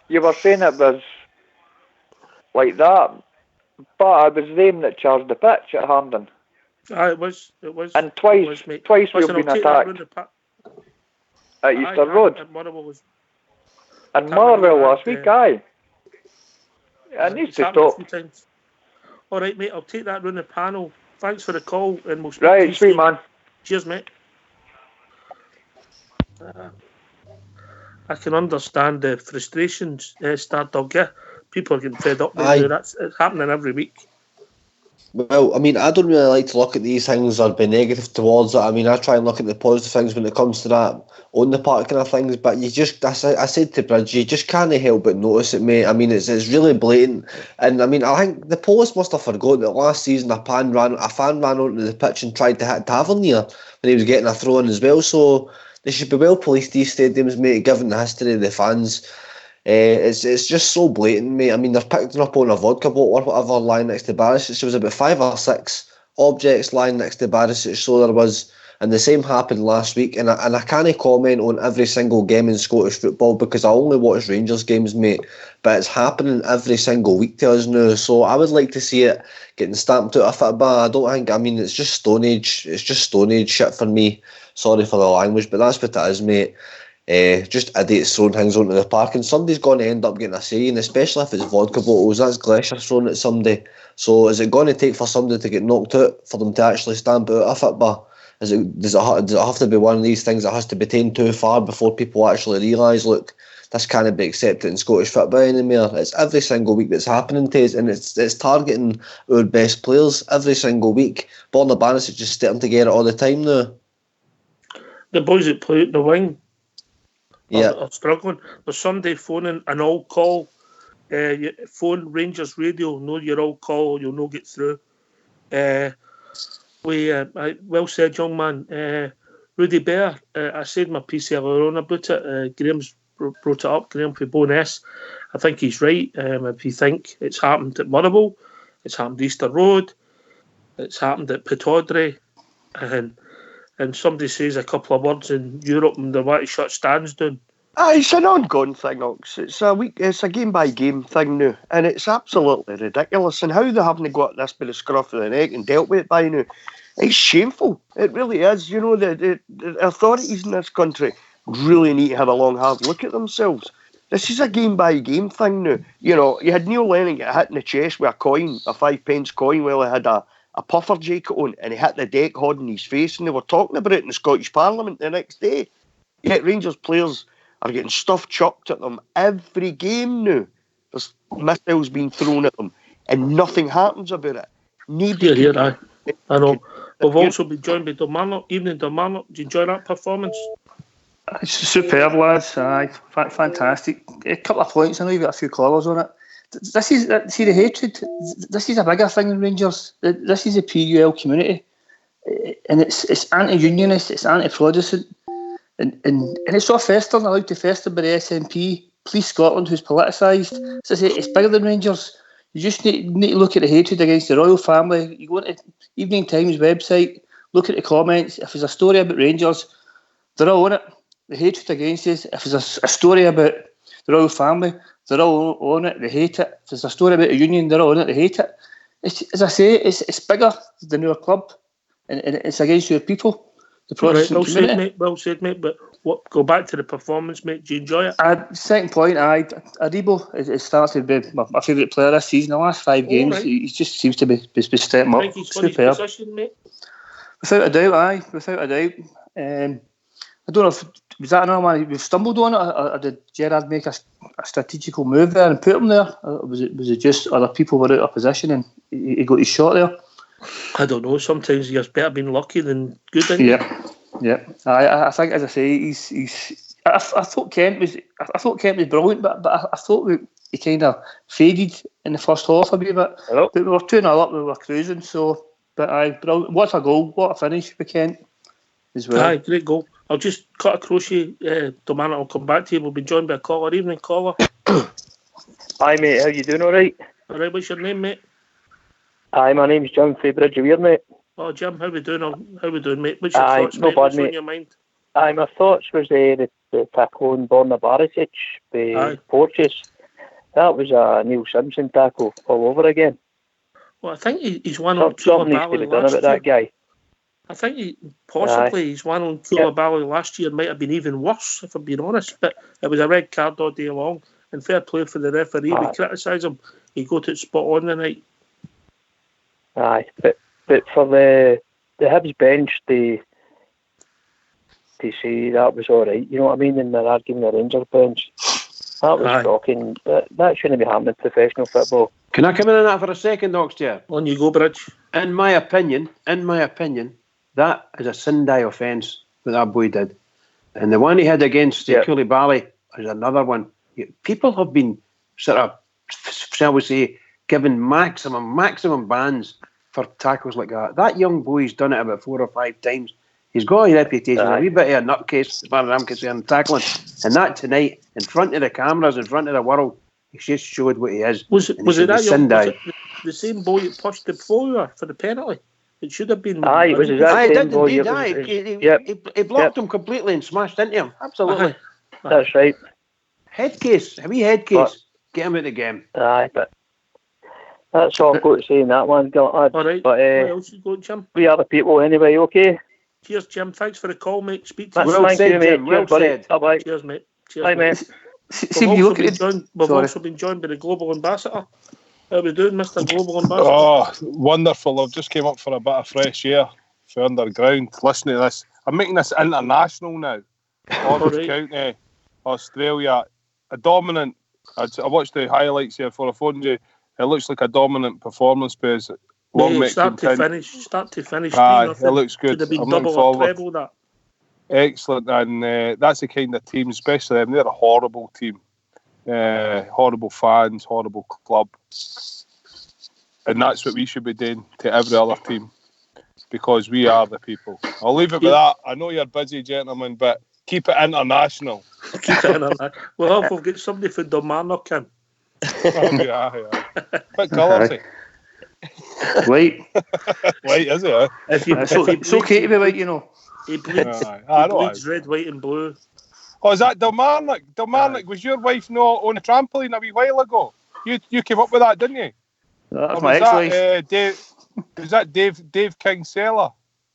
Speaker 13: You were saying it was like that, but it was them that charged the pitch at Hampden.
Speaker 1: It was.
Speaker 13: And twice we've been attacked. At Easter Road. And Motherwell last week, aye. It needs to stop.
Speaker 1: All right, mate, I'll take that round the panel. Thanks for the call, and we'll speak
Speaker 13: to you
Speaker 1: sweet
Speaker 13: soon. Man.
Speaker 1: Cheers, mate. I can understand the frustrations, Stardog. Yeah, people are getting fed up with it. It's happening every week.
Speaker 10: Well, I mean, I don't really like to look at these things or be negative towards it. I mean, I try and look at the positive things when it comes to that on the park kind of things. But you just, I said to Bridge, you just can't help but notice it, mate. I mean, it's really blatant. And I mean, I think the police must have forgotten that last season a fan ran onto the pitch and tried to hit Tavernier when he was getting a throw in as well. So they should be well policed, these stadiums, mate, given the history of the fans. It's just so blatant, mate. I mean, they're picking up on a vodka bottle or whatever lying next to Barisic. There was about 5 or 6 objects lying next to Barisic, so there was, and the same happened last week. And I can't comment on every single game in Scottish football because I only watch Rangers games, mate. But it's happening every single week to us now. So I would like to see it getting stamped out of football. I don't think. I mean, it's just Stone Age. It's just Stone Age shit for me. Sorry for the language, but that's what it is, mate. Just idiots throwing things onto the park, and somebody's going to end up getting a say, and especially if it's vodka bottles, that's Glesher throwing at somebody. So is it going to take for somebody to get knocked out for them to actually stamp out a football? Does it have to be one of these things that has to be taken too far before people actually realise, look, this can't be accepted in Scottish football anymore? It's every single week that's happening to us, and it's targeting our best players every single week. Borna Barnes is just starting to get it all the time now.
Speaker 1: The boys that play out the wing,
Speaker 10: are
Speaker 1: struggling. There's somebody phoning an all call. Phone Rangers Radio. Know your all call. You'll not get through. Well said, young man. Rudy Bear. I said my piece earlier on about it. Graham's brought it up. Graham for Bonus. I think he's right. If you think it's happened at Motherwell, it's happened at Easter Road, it's happened at Pittodrie, and and somebody says a couple of words in Europe and they want to shut stands down.
Speaker 5: It's an ongoing thing, Ox. It's a game by game thing now, and it's absolutely ridiculous. And how they haven't got this by the scruff of the neck and dealt with it by now, it's shameful. It really is. You know, the authorities in this country really need to have a long, hard look at themselves. This is a game by game thing now. You know, you had Neil Lennon get hit in the chest with a coin, a 5p coin, while he had a puffer jacket on, and he hit the deck holding his face, and they were talking about it in the Scottish Parliament the next day. Yet Rangers players are getting stuff chucked at them every game now. There's missiles being thrown at them, and nothing happens about it.
Speaker 1: I know. We've also been joined by Kilmarnock. Evening, Kilmarnock. Did you enjoy that performance?
Speaker 14: It's superb, lads. Aye, fantastic. A couple of points. I know you've got a few callers on it. This is see the hatred. This is a bigger thing in Rangers. This is a PUL community, and it's anti-unionist. It's anti-Protestant. And it's all festering, allowed to fester by the SNP, Police Scotland, who's politicised. As I say, it's bigger than Rangers. You just need to look at the hatred against the royal family. You go to Evening Times website, look at the comments. If there's a story about Rangers, they're all on it. The hatred against us. If there's a story about the royal family, they're all on it. They hate it. If there's a story about a union, they're all on it. They hate it. As I say, it's bigger than your club, and it's against your people. The Protestant community.
Speaker 1: Well said, mate. But go back to the performance, mate. Do you enjoy it?
Speaker 14: Second point, Aribo it starts to be my favourite player this season. The last 5 games, right. He just seems to be stepping up.
Speaker 1: He's got his position, mate.
Speaker 14: Without a doubt, without a doubt. I don't know if was that another one we've stumbled on it, or did Gerrard make a strategical move there and put him there? Or was it just other people were out of position and he got his shot there?
Speaker 1: I don't know. Sometimes you're better being lucky than good.
Speaker 14: Yeah. I think, as I say, he's. I thought Kent was brilliant, but I thought he kind of faded in the first half a bit. But we were 2-0 up, we were cruising. So, but brilliant. What a goal! What a finish for Kent as well.
Speaker 1: Aye, great goal. I'll just cut across you, Dominic. I'll come back to you. We'll be joined by a caller. Evening, caller.
Speaker 15: Hi, mate. How you doing? All right.
Speaker 1: All right. What's your name, mate?
Speaker 15: Hi, my name's Jim from Bridgeweir, mate.
Speaker 1: Oh, Jim, how we doing, mate? What's your thoughts, mate? What's on your mind?
Speaker 15: My thoughts was the tackle on Borna Barisic by Porteous. That was a Neil Simpson tackle all over again.
Speaker 1: Well, I think he's one on Koulibaly
Speaker 15: something needs to be done about that guy.
Speaker 1: I think he's one on Koulibaly last year might have been even worse, if I'm being honest. But it was a red card all day long, and fair play for the referee. We criticise him. He got it spot on the night.
Speaker 15: Aye, but for the Hibs bench, they say that was all right. You know what I mean? And they're arguing the Rangers bench. That was shocking. That shouldn't be happening in professional football.
Speaker 2: Can I come in on that for a second, Oxtear?
Speaker 1: On you go, Bridge.
Speaker 2: In my opinion, that is a Sindai offence what that boy did. And the one he had against Koulibaly is another one. People have been sort of, shall we say, given maximum bans for tackles like that. That young boy's done it about 4 or 5 times. He's got a reputation, a wee bit of a nutcase, as far as I'm concerned, tackling. And that tonight, in front of the cameras, in front of the world, he just showed what he is.
Speaker 1: Was it the same boy that pushed the floor for the penalty? It should have been.
Speaker 15: Aye, it was that same boy.
Speaker 2: He blocked him completely and smashed into him. Absolutely.
Speaker 15: That's right.
Speaker 2: Headcase, a wee headcase. Get him out of the game.
Speaker 15: Aye, but that's all I've got to say in that one, lad.
Speaker 1: All right.
Speaker 15: But
Speaker 1: what else you got, Jim?
Speaker 15: We are the people anyway, okay?
Speaker 1: Cheers, Jim. Thanks for the call, mate. Speak to you.
Speaker 2: Well said, Jim. Well said.
Speaker 15: Bye-bye.
Speaker 1: Cheers, mate. Cheers,
Speaker 15: bye, mate.
Speaker 1: We've also been joined by the Global Ambassador. How are we doing, Mr. Global Ambassador?
Speaker 16: Oh, wonderful. I've just came up for a bit of fresh air for underground. Listening to this. I'm making this international now. Orange County, Australia. A dominant. I watched the highlights here before I phoned you. It looks like a dominant performance base.
Speaker 1: Start to finish.
Speaker 16: Aye, it looks good.
Speaker 1: Could have been double or treble that.
Speaker 16: Excellent, and that's the kind of team, especially them. They're a horrible team. Horrible fans, horrible club. And that's what we should be doing to every other team, because we are the people. I'll leave it with that. I know you're busy, gentlemen, but keep it international.
Speaker 1: Keep it international. Well, if we'll get somebody from Kilmarnock in.
Speaker 16: Yeah. Bit colorsy.
Speaker 14: White.
Speaker 16: White, is it? Eh?
Speaker 14: It's okay to be white, you know.
Speaker 1: He bleeds, red, white and blue.
Speaker 16: Oh, is that Dilmarnock? Dilmarnock, was your wife not on a trampoline a wee while ago? You came up with that, didn't you?
Speaker 14: That's my ex-wife.
Speaker 16: Was that Dave Kingsella?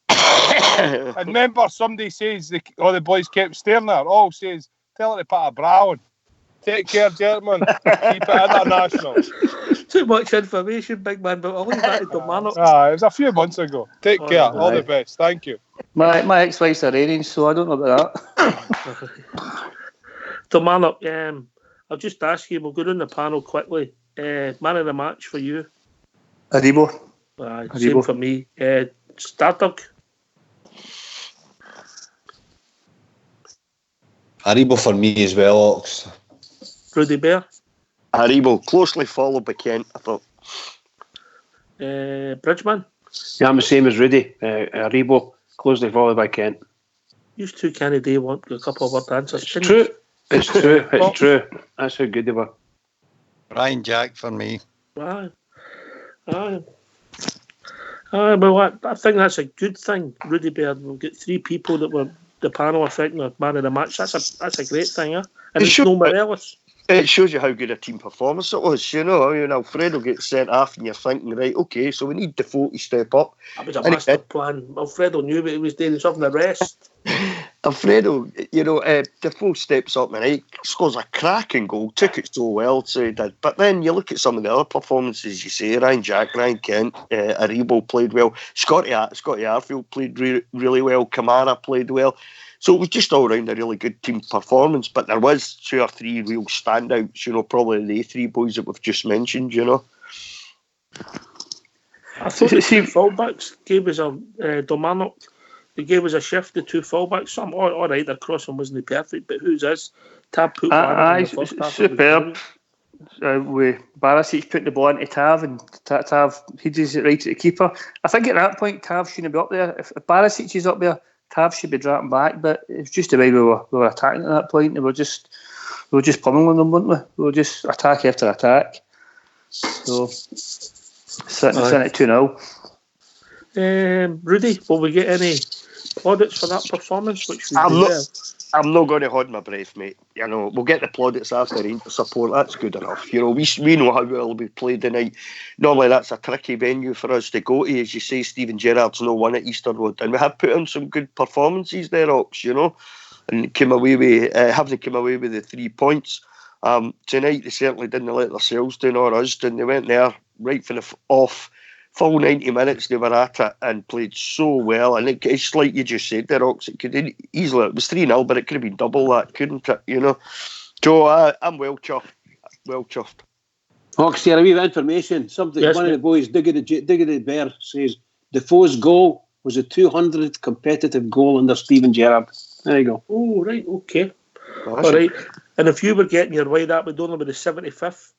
Speaker 16: And remember, somebody says the boys kept staring at her. Oh, says, tell her to put a bra on. Take care, gentlemen. Keep it international.
Speaker 1: Too much information, big man, but I'll leave that to Dilmarnock.
Speaker 16: It was a few months ago. Take care. All the best. Thank you.
Speaker 14: My ex-wife's Iranian, so I don't know about that.
Speaker 1: Dilmarnock, I'll just ask you, we'll go down the panel quickly. Man of the match for you?
Speaker 14: Aribo.
Speaker 1: Same for me. Stardug?
Speaker 10: Aribo for me as well, Ox.
Speaker 1: Rudy Bear?
Speaker 5: Aribo, closely followed by Kent, I thought.
Speaker 1: Bridgman?
Speaker 2: Yeah, I'm the same as Rudy. Aribo, closely followed by Kent.
Speaker 1: You two Kennedy want a couple of word answers.
Speaker 2: It's true. It's true. That's how good they were.
Speaker 3: Ryan Jack for me.
Speaker 1: Well, I think that's a good thing. Rudy Bear, we'll get 3 people that were the panel affecting the man of the match. That's a great thing, eh? And it's no Morelos.
Speaker 5: It shows you how good a team performance it was, you know. I mean, Alfredo gets sent off and you're thinking, right, okay, so we need Defoe to step up.
Speaker 1: That was a master plan. Alfredo knew what he was doing. He's having a rest.
Speaker 5: Alfredo, you know, Defoe steps up and he scores a cracking goal, took it so well, so he did. But then you look at some of the other performances, you say, Ryan Jack, Ryan Kent, Aribo played well, Scotty Arfield played really well, Kamara played well. So it was just all round a really good team performance, but there was 2 or 3 real standouts, you know, probably the 3 boys that we've just mentioned, you know.
Speaker 1: I thought the 2 fullbacks gave us a Dilmarnock. They gave us a shift, the 2 fullbacks. Some all right, their crossing wasn't perfect, but who's this? Tab put one in the first half.
Speaker 14: Superb. With Barisic putting the ball into Tav and Tav heads it right to the keeper. I think at that point Tav shouldn't be up there. If Barisic is up there, Tav should be dropping back, but it's just the way we were attacking at that point. We were just pummeling them, weren't we? We were just attack after attack. So sitting at 2-0.
Speaker 1: Rudy, will we get any plaudits for that performance?
Speaker 5: I'm not going to hold my breath, mate. You know, we'll get the plaudits after Rangers support. That's good enough. You know, we know how well we played tonight. Normally, that's a tricky venue for us to go to. As you say, Stephen Gerrard's no one at Easter Road, and we have put in some good performances there, Ox. You know, and came away with haven't come away with the 3 points. Tonight, they certainly didn't let themselves down or us down. They went there right from the off. Full 90 minutes they were at it and played so well. And it's like you just said there, Ox, it could easily, it was 3-0, but it could have been double that, couldn't it? You know. Joe, I'm well chuffed. Well chuffed.
Speaker 2: Ox, here, a wee bit of information. One of the boys, Diggity Bear, says Defoe's goal was a 200th competitive goal under Stephen Gerrard. There you go.
Speaker 1: Oh, right, okay. All right. And if you were getting your way, that would only be the 75th.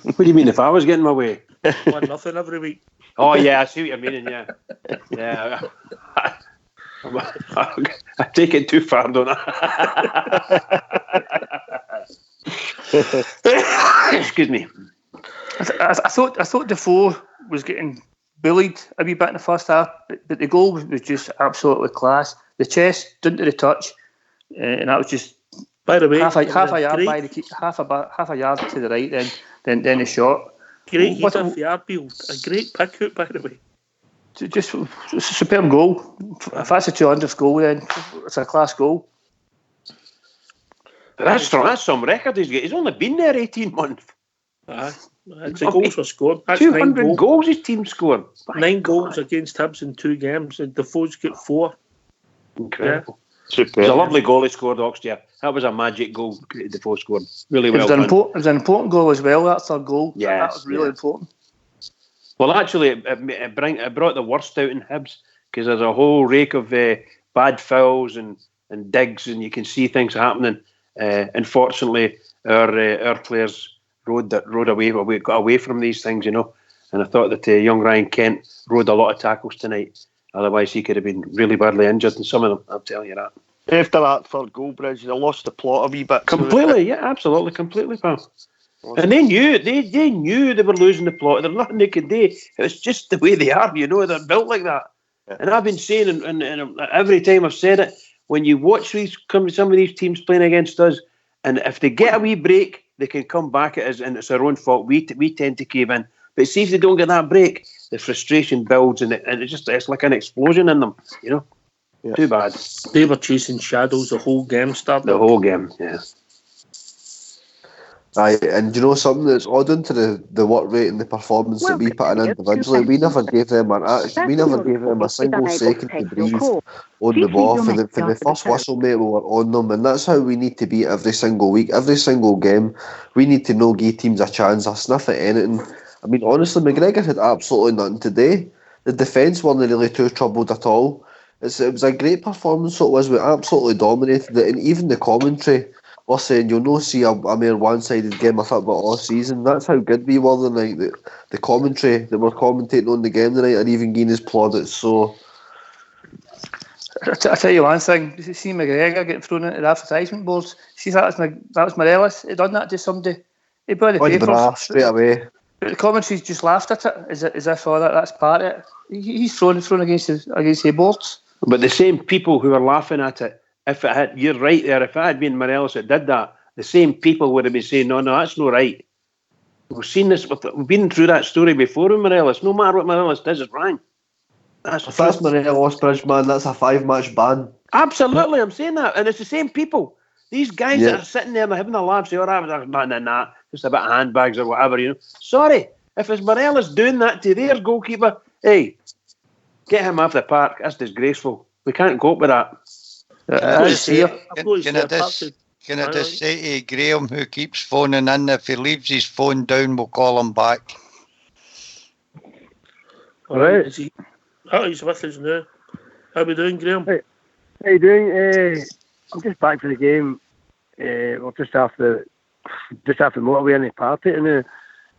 Speaker 2: What do you mean if I was getting my way?
Speaker 1: 1-0 every week.
Speaker 2: Oh yeah, I see what you're meaning. Yeah. I take it too far, don't I? Excuse me.
Speaker 14: I thought Defoe was getting bullied a wee bit in the first half, but the goal was just absolutely class. The chest didn't do the touch, and that was just.
Speaker 1: By the way,
Speaker 14: half a yard by the half a yard to the right, then the shot.
Speaker 1: Great heat off the Arfield. A great pick out, by the way.
Speaker 14: Just a superb goal. If that's a 200th goal, then it's a class goal.
Speaker 2: That's some record he's got. He's only been there 18 months.
Speaker 1: The goals were scored. That's
Speaker 2: 200 goals his team scored.
Speaker 1: 9 goals against Hibs in 2 games. And Defoe's got 4.
Speaker 2: Incredible. Yeah. It was a lovely goal he scored, Ox. Yeah, that was a magic goal Defoe scored. Really well done.
Speaker 14: It was an important goal as well. That third goal. Yeah, that was really important.
Speaker 2: Well, actually, it brought the worst out in Hibs because there's a whole rake of bad fouls and digs, and you can see things happening. Unfortunately, our players got away from these things, you know. And I thought that young Ryan Kent rode a lot of tackles tonight. Otherwise, he could have been really badly injured, and some of them, I'm telling you that.
Speaker 5: After that third goal, Bridge, they lost the plot a wee bit.
Speaker 2: Completely, yeah, absolutely, completely, pal. And they knew they were losing the plot. There's nothing they could do. It was just the way they are, they're built like that. Yeah. And I've been saying, and every time I've said it, when you watch some of these teams playing against us, and if they get a wee break, they can come back at us, and it's their own fault. We tend to cave in. But see if they don't get that break, the frustration builds, and it's like an explosion in them, Yeah. Too bad.
Speaker 1: They were chasing shadows the whole game started.
Speaker 2: The whole game, yeah.
Speaker 10: Aye, and you know something that's odd into the work rate and the performance that we put in individually, we never gave them a single second to breathe on the ball. For the first whistle, mate, we were on them, and that's how we need to be every single week, every single game. We need to no give teams a chance or sniff at anything. I mean, honestly, McGregor had absolutely nothing today. The defence weren't really too troubled at all. It was a great performance, so it was. We absolutely dominated it, and even the commentary were saying you'll not see a mere one-sided game of football all season. That's how good we were the night. The commentary that were commentating on the game tonight are even giving us plaudits. So
Speaker 14: I tell you one thing: see McGregor getting thrown into the advertisement boards. See that was Morelos. He done that to somebody. He bought the papers
Speaker 10: straight away.
Speaker 14: But the commentary's just laughed at it as if that's part of it. He's thrown against the boards.
Speaker 2: But the same people who were laughing at it, you're right there, if it had been Morelos that did that, the same people would have been saying, no, that's not right. We've seen this, we've been through that story before with Morelos. No matter what Morelos does, it's wrong.
Speaker 10: If that's Morelos, Bridgeman, that's a 5-match ban.
Speaker 2: Absolutely, I'm saying that. And it's the same people. These guys that are sitting there and having a laugh, say, there's nothing in that, just a bit of handbags or whatever, Sorry, if it's Morelos doing that to their goalkeeper, hey, get him off the park. That's disgraceful. We can't cope with that.
Speaker 3: Can I just say to Graham, who keeps phoning in, if he leaves his phone down, we'll call him back.
Speaker 1: All right. He's with us now. How are we doing, Graham?
Speaker 11: Hey, how you doing? I'm just back for the game. We're just after the motorway in the party now.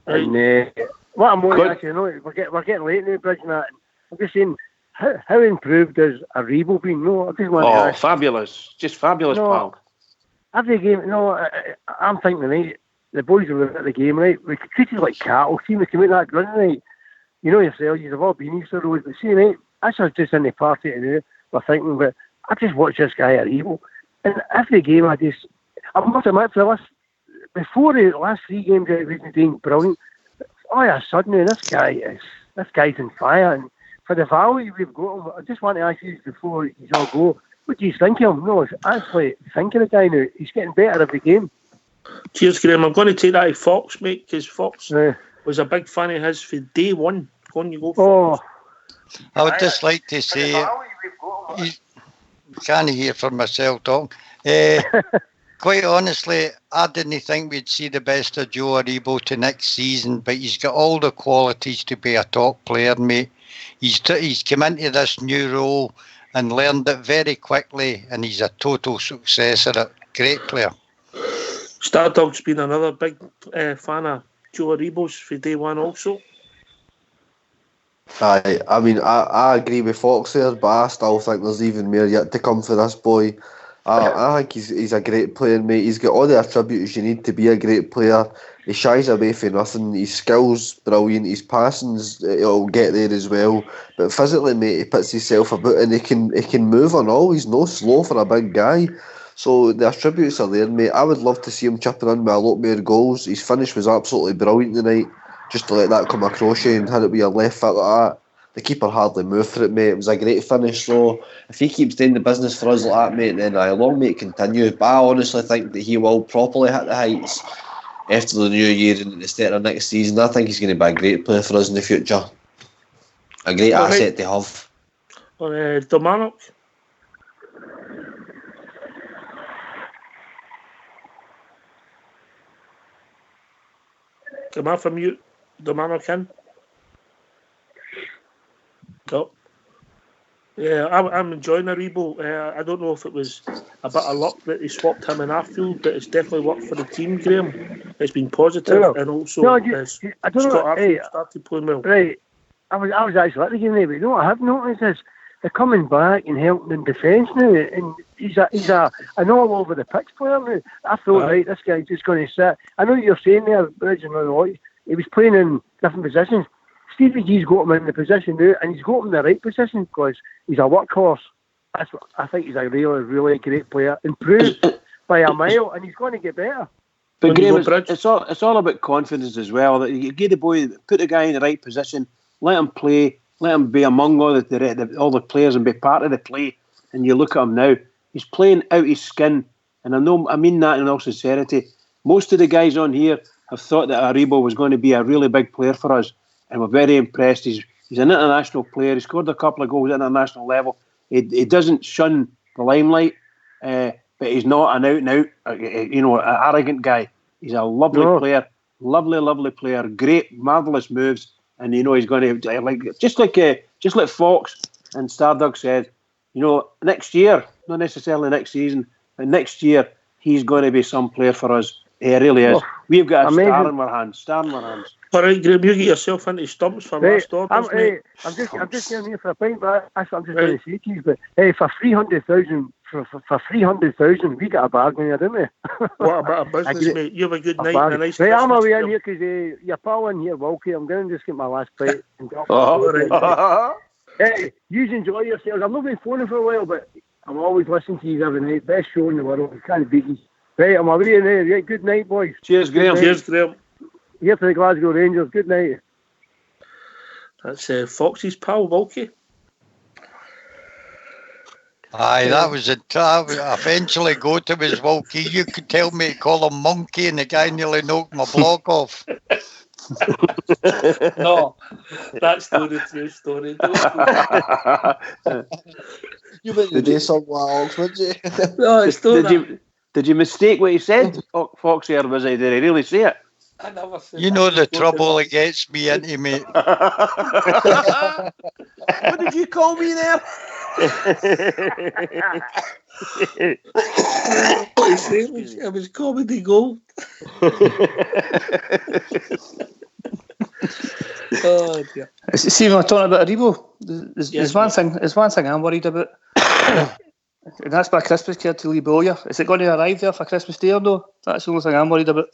Speaker 11: And what I'm more actually, we're getting late now, Bridge, and that. I'm just saying, how improved has Aribo been? No, I just want to ask.
Speaker 2: Fabulous. Just fabulous, pal.
Speaker 11: Every game, I'm thinking tonight, the boys were at the game, right? We treated like cattle. See, we came out that grunt tonight. You know yourself, you've all been Easter Road, but see, mate, I was just in the party today, we're thinking, but I just watched this guy Aribo. And every game, I must admit, for us, before the last 3 games, he's been doing brilliant. All of a sudden, this guy's on fire. And for the value we've got him, I just want to ask you before he's all go, what do you think of him? No, it's actually thinking of the guy now. He's getting better every game.
Speaker 1: Cheers, Graham. I'm going to take that to Fox, mate, because Fox was a big fan of his for day one. Go on, you go, Fox.
Speaker 3: I would just like to say, can't hear for myself talk. Quite honestly, I didn't think we'd see the best of Joe Aribo to next season, but he's got all the qualities to be a top player, mate. He's come into this new role and learned it very quickly, and he's a total success at it. Great player.
Speaker 1: Stardog's been another big fan of Joe Aribo's for day one also.
Speaker 10: Aye, I mean, I agree with Fox there, but I still think there's even more yet to come for this boy. I think he's a great player, mate. He's got all the attributes you need to be a great player. He shies away from nothing. His skills brilliant. His passings, he'll get there as well. But physically, mate, he puts himself about, and he can move on all. He's no slow for a big guy. So the attributes are there, mate. I would love to see him chipping in with a lot more goals. His finish was absolutely brilliant tonight. Just to let that come across you and had it with your left foot like that. The keeper hardly moved for it, mate. It was a great finish. So if he keeps doing the business for us like that, mate, then long may it continue. But I honestly think that he will properly hit the heights after the new year and at the start of next season. I think he's going to be a great player for us in the future. A great asset to have.
Speaker 1: Domanok. Come on from you, Domanok in. Oh. Yeah, I'm enjoying Aribo. I don't know if it was a bit of luck that he swapped him in our field, but it's definitely worked for the team, Graham. It's been positive, and also
Speaker 11: I don't know.
Speaker 1: Scott Arfield started playing well.
Speaker 11: Right, I was actually at the game there, but you know what I have noticed is they're coming back and helping in defence now, and he's an all over the pitch player now. I thought, right, this guy's just going to sit. I know what you're saying there, Bridget, he was playing in different positions. Stevie G's got him in the position now, and he's got him in the right position because he's a workhorse. I think he's a really, really great player. Improved by a mile, and he's going to get better.
Speaker 2: But Graham, it's all about confidence as well. That you get the boy, put the guy in the right position, let him play, let him be among all the players and be part of the play. And you look at him now; he's playing out his skin. And I mean that in all sincerity. Most of the guys on here have thought that Aribo was going to be a really big player for us, and we're very impressed. He's an international player. He scored a couple of goals at international level. He doesn't shun the limelight, but he's not an out-and-out, an arrogant guy. He's a lovely player, lovely player, great, marvellous moves, and he's going to just like Fox and Stardug said. Next year, not necessarily next season, but next year he's going to be some player for us. He really is. We've got a star in our hands.
Speaker 1: All right, Graham, you get yourself into stumps for last orders, mate.
Speaker 11: I'm just getting here for a pint, but that's what I'm just going to say to you. But hey, for 300,000, for 300,000, we got a bargain here, didn't we?
Speaker 1: What about a business, mate? You have a good night and a nice
Speaker 11: Right, I'm
Speaker 1: Christmas.
Speaker 11: away in here because your pal in here, Walkie. I'm going to just get my last pint. Hey, you enjoy yourselves. I've not been phoning for a while, but I'm always listening to you every night. Best show in the world. You can't beat you. Right, I'm away in there. Right, good night, boys.
Speaker 2: Cheers, Graham.
Speaker 1: Cheers, Graham.
Speaker 11: Here to the Glasgow Rangers. Good night.
Speaker 1: That's Foxy's pal, Walkie.
Speaker 3: Aye, that was it. I eventually go to his Walkie. You could tell me to call him Monkey, and the guy nearly knocked my block off.
Speaker 1: No, that's not a true story.
Speaker 10: You went to do something else, would you?
Speaker 1: No, it's not.
Speaker 2: Did you mistake what he said, Foxy, or was he? Did he really say it?
Speaker 1: I never said
Speaker 3: You know the trouble it gets me into, mate.
Speaker 2: What did you call me there?
Speaker 1: It was comedy gold. Oh dear.
Speaker 14: See, when we're talking about Aribo, there's one thing I'm worried about. And that's my Christmas card to Lee Bowyer. Is it going to arrive there for Christmas Day or no? That's the only thing I'm worried about.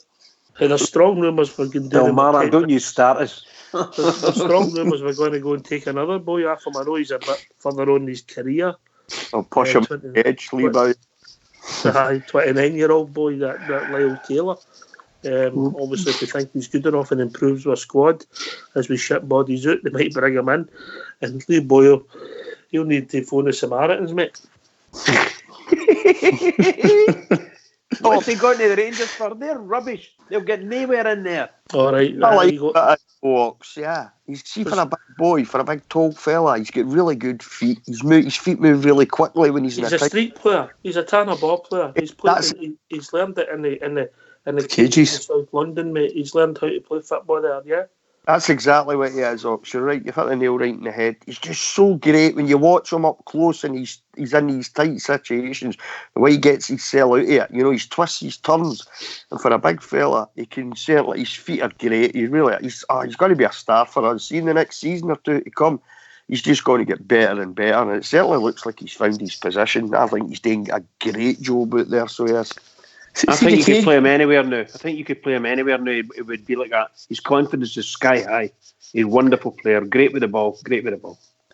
Speaker 1: And there's strong rumours for going to
Speaker 2: man, don't you start us.
Speaker 1: There's strong rumours we're going to go and take another boy off him. I know he's a bit further on in his career.
Speaker 5: I'll push him to the edge, Lee Bowyer.
Speaker 1: 29-year-old boy, that Lyle Taylor. Obviously, if we think he's good enough and improves our squad as we ship bodies out, they might bring him in. And Lee Boyle, he'll need to phone the Samaritans, mate.
Speaker 2: What's he going to the Rangers for? They're rubbish. They'll get nowhere in there.
Speaker 1: All right.
Speaker 5: I like that box, yeah. For a big boy, for a big tall fella, he's got really good feet. His feet move really quickly when he's in
Speaker 1: a street player. He's a Tanner ball player. He's learned it in the cages in South London, mate. He's learned how to play football there, yeah?
Speaker 5: That's exactly what he is, Ox. You're right. You've hit the nail right in the head. He's just so great when you watch him up close and he's in these tight situations. The way he gets his cell out of it, he twists his turns. And for a big fella, he can certainly, his feet are great. He's going to be a star for us. See, in the next season or two to come, he's just going to get better and better. And it certainly looks like he's found his position. I think he's doing a great job out there, so yes.
Speaker 2: I think you could play him anywhere now. It would be like that. His confidence is sky high. He's a wonderful player. Great with the ball.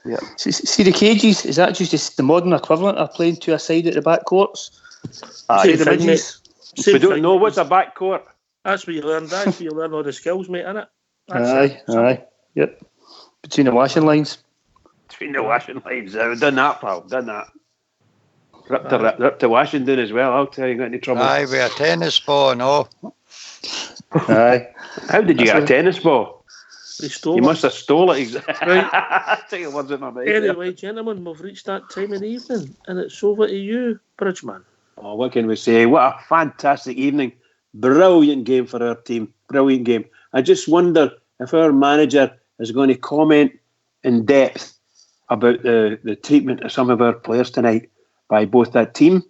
Speaker 14: Yeah. See the cages? Is that just the modern equivalent of playing two aside at the back courts?
Speaker 2: The midges. We don't know what's a back court.
Speaker 1: That's what you learn. That's where you learn all the skills, mate, innit?
Speaker 14: Aye. Yep. Between the washing lines.
Speaker 2: I've done that, pal. Done that. Ripped to Washington as well. I'll tell you, got any trouble.
Speaker 3: Aye, with a tennis ball, no.
Speaker 2: Aye. How did you get a tennis ball? You must have stole it.
Speaker 1: Right.
Speaker 2: Take your words out my mouth.
Speaker 1: Anyway, gentlemen, we've reached that time in the evening, and it's over to you, Bridgeman.
Speaker 2: Oh, what can we say? What a fantastic evening. Brilliant game for our team. Brilliant game. I just wonder if our manager is going to comment in depth about the treatment of some of our players tonight by both that team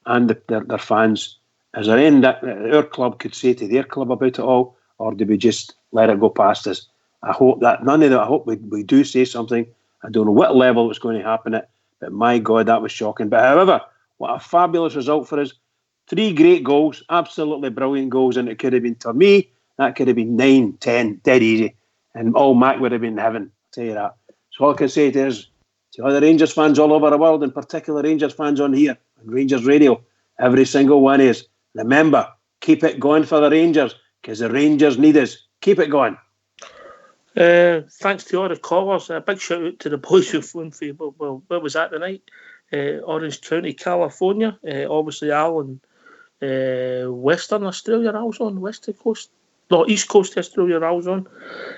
Speaker 2: and their fans. Is there anything that our club could say to their club about it all, or do we just let it go past us? I hope that none of that. I hope we do say something, I don't know what level it was going to happen at, but my God, that was shocking. But however, what a fabulous result for us. 3 great goals, absolutely brilliant goals, and it could have been, to me, that could have been 9, 10, dead easy. And all Mac would have been in heaven, I'll tell you that. So all I can say is, to other Rangers fans all over the world, in particular Rangers fans on here, on Rangers Radio, every single one is, remember, keep it going for the Rangers, because the Rangers need us. Keep it going.
Speaker 1: Thanks to all the callers. A big shout out to the boys who phoned for, well, where was that tonight? Orange County, California. Obviously, Alan, Western Australia, I was on, West Coast. No, East Coast Australia, I was on.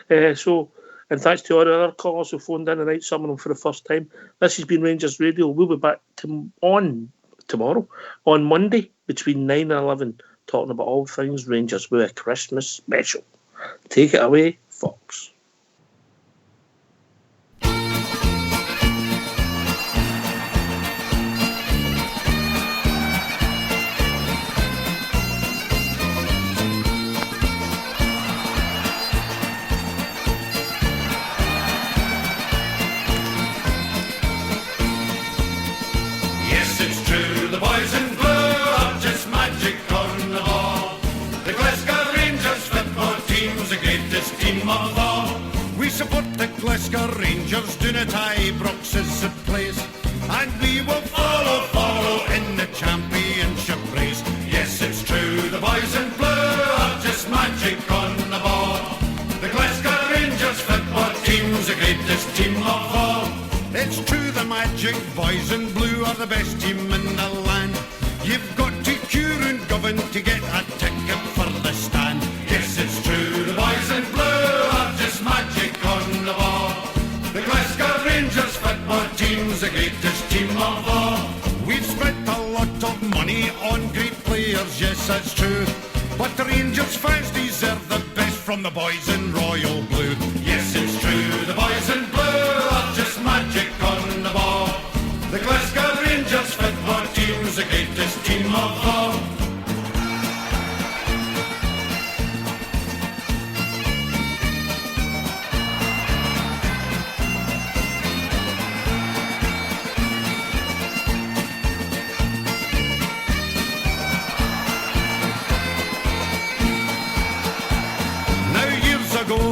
Speaker 1: And thanks to all the other callers who phoned in tonight, some of them for the first time. This has been Rangers Radio. We'll be back tomorrow, on Monday, between 9 and 11, talking about all things Rangers with a Christmas special. Take it away, Fox.
Speaker 17: Glasgow Rangers do not Ibrox is the place, and we will follow in the championship race. Yes, it's true, the boys in blue are just magic on the ball. The Glasgow Rangers football team's the greatest team of all. It's true, the magic boys in blue are the best team in the land. You've got to cure and govern to get a ticket for the stand. Yes, it's true, the boys in blue are just magic on the ball. The Glasgow Rangers football team's the greatest team of all. We've spent a lot of money on great players, yes, that's true. But the Rangers fans deserve the best from the boys in royal blue. Yes, it's true, the boys in blue are just magic on the ball. The Glasgow Rangers football team's the greatest team of all.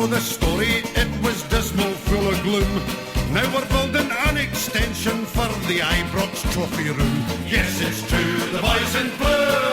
Speaker 17: The story, it was dismal, full of gloom. Now we're building an extension for the Ibrox trophy room. Yes, it's true, the boys in blue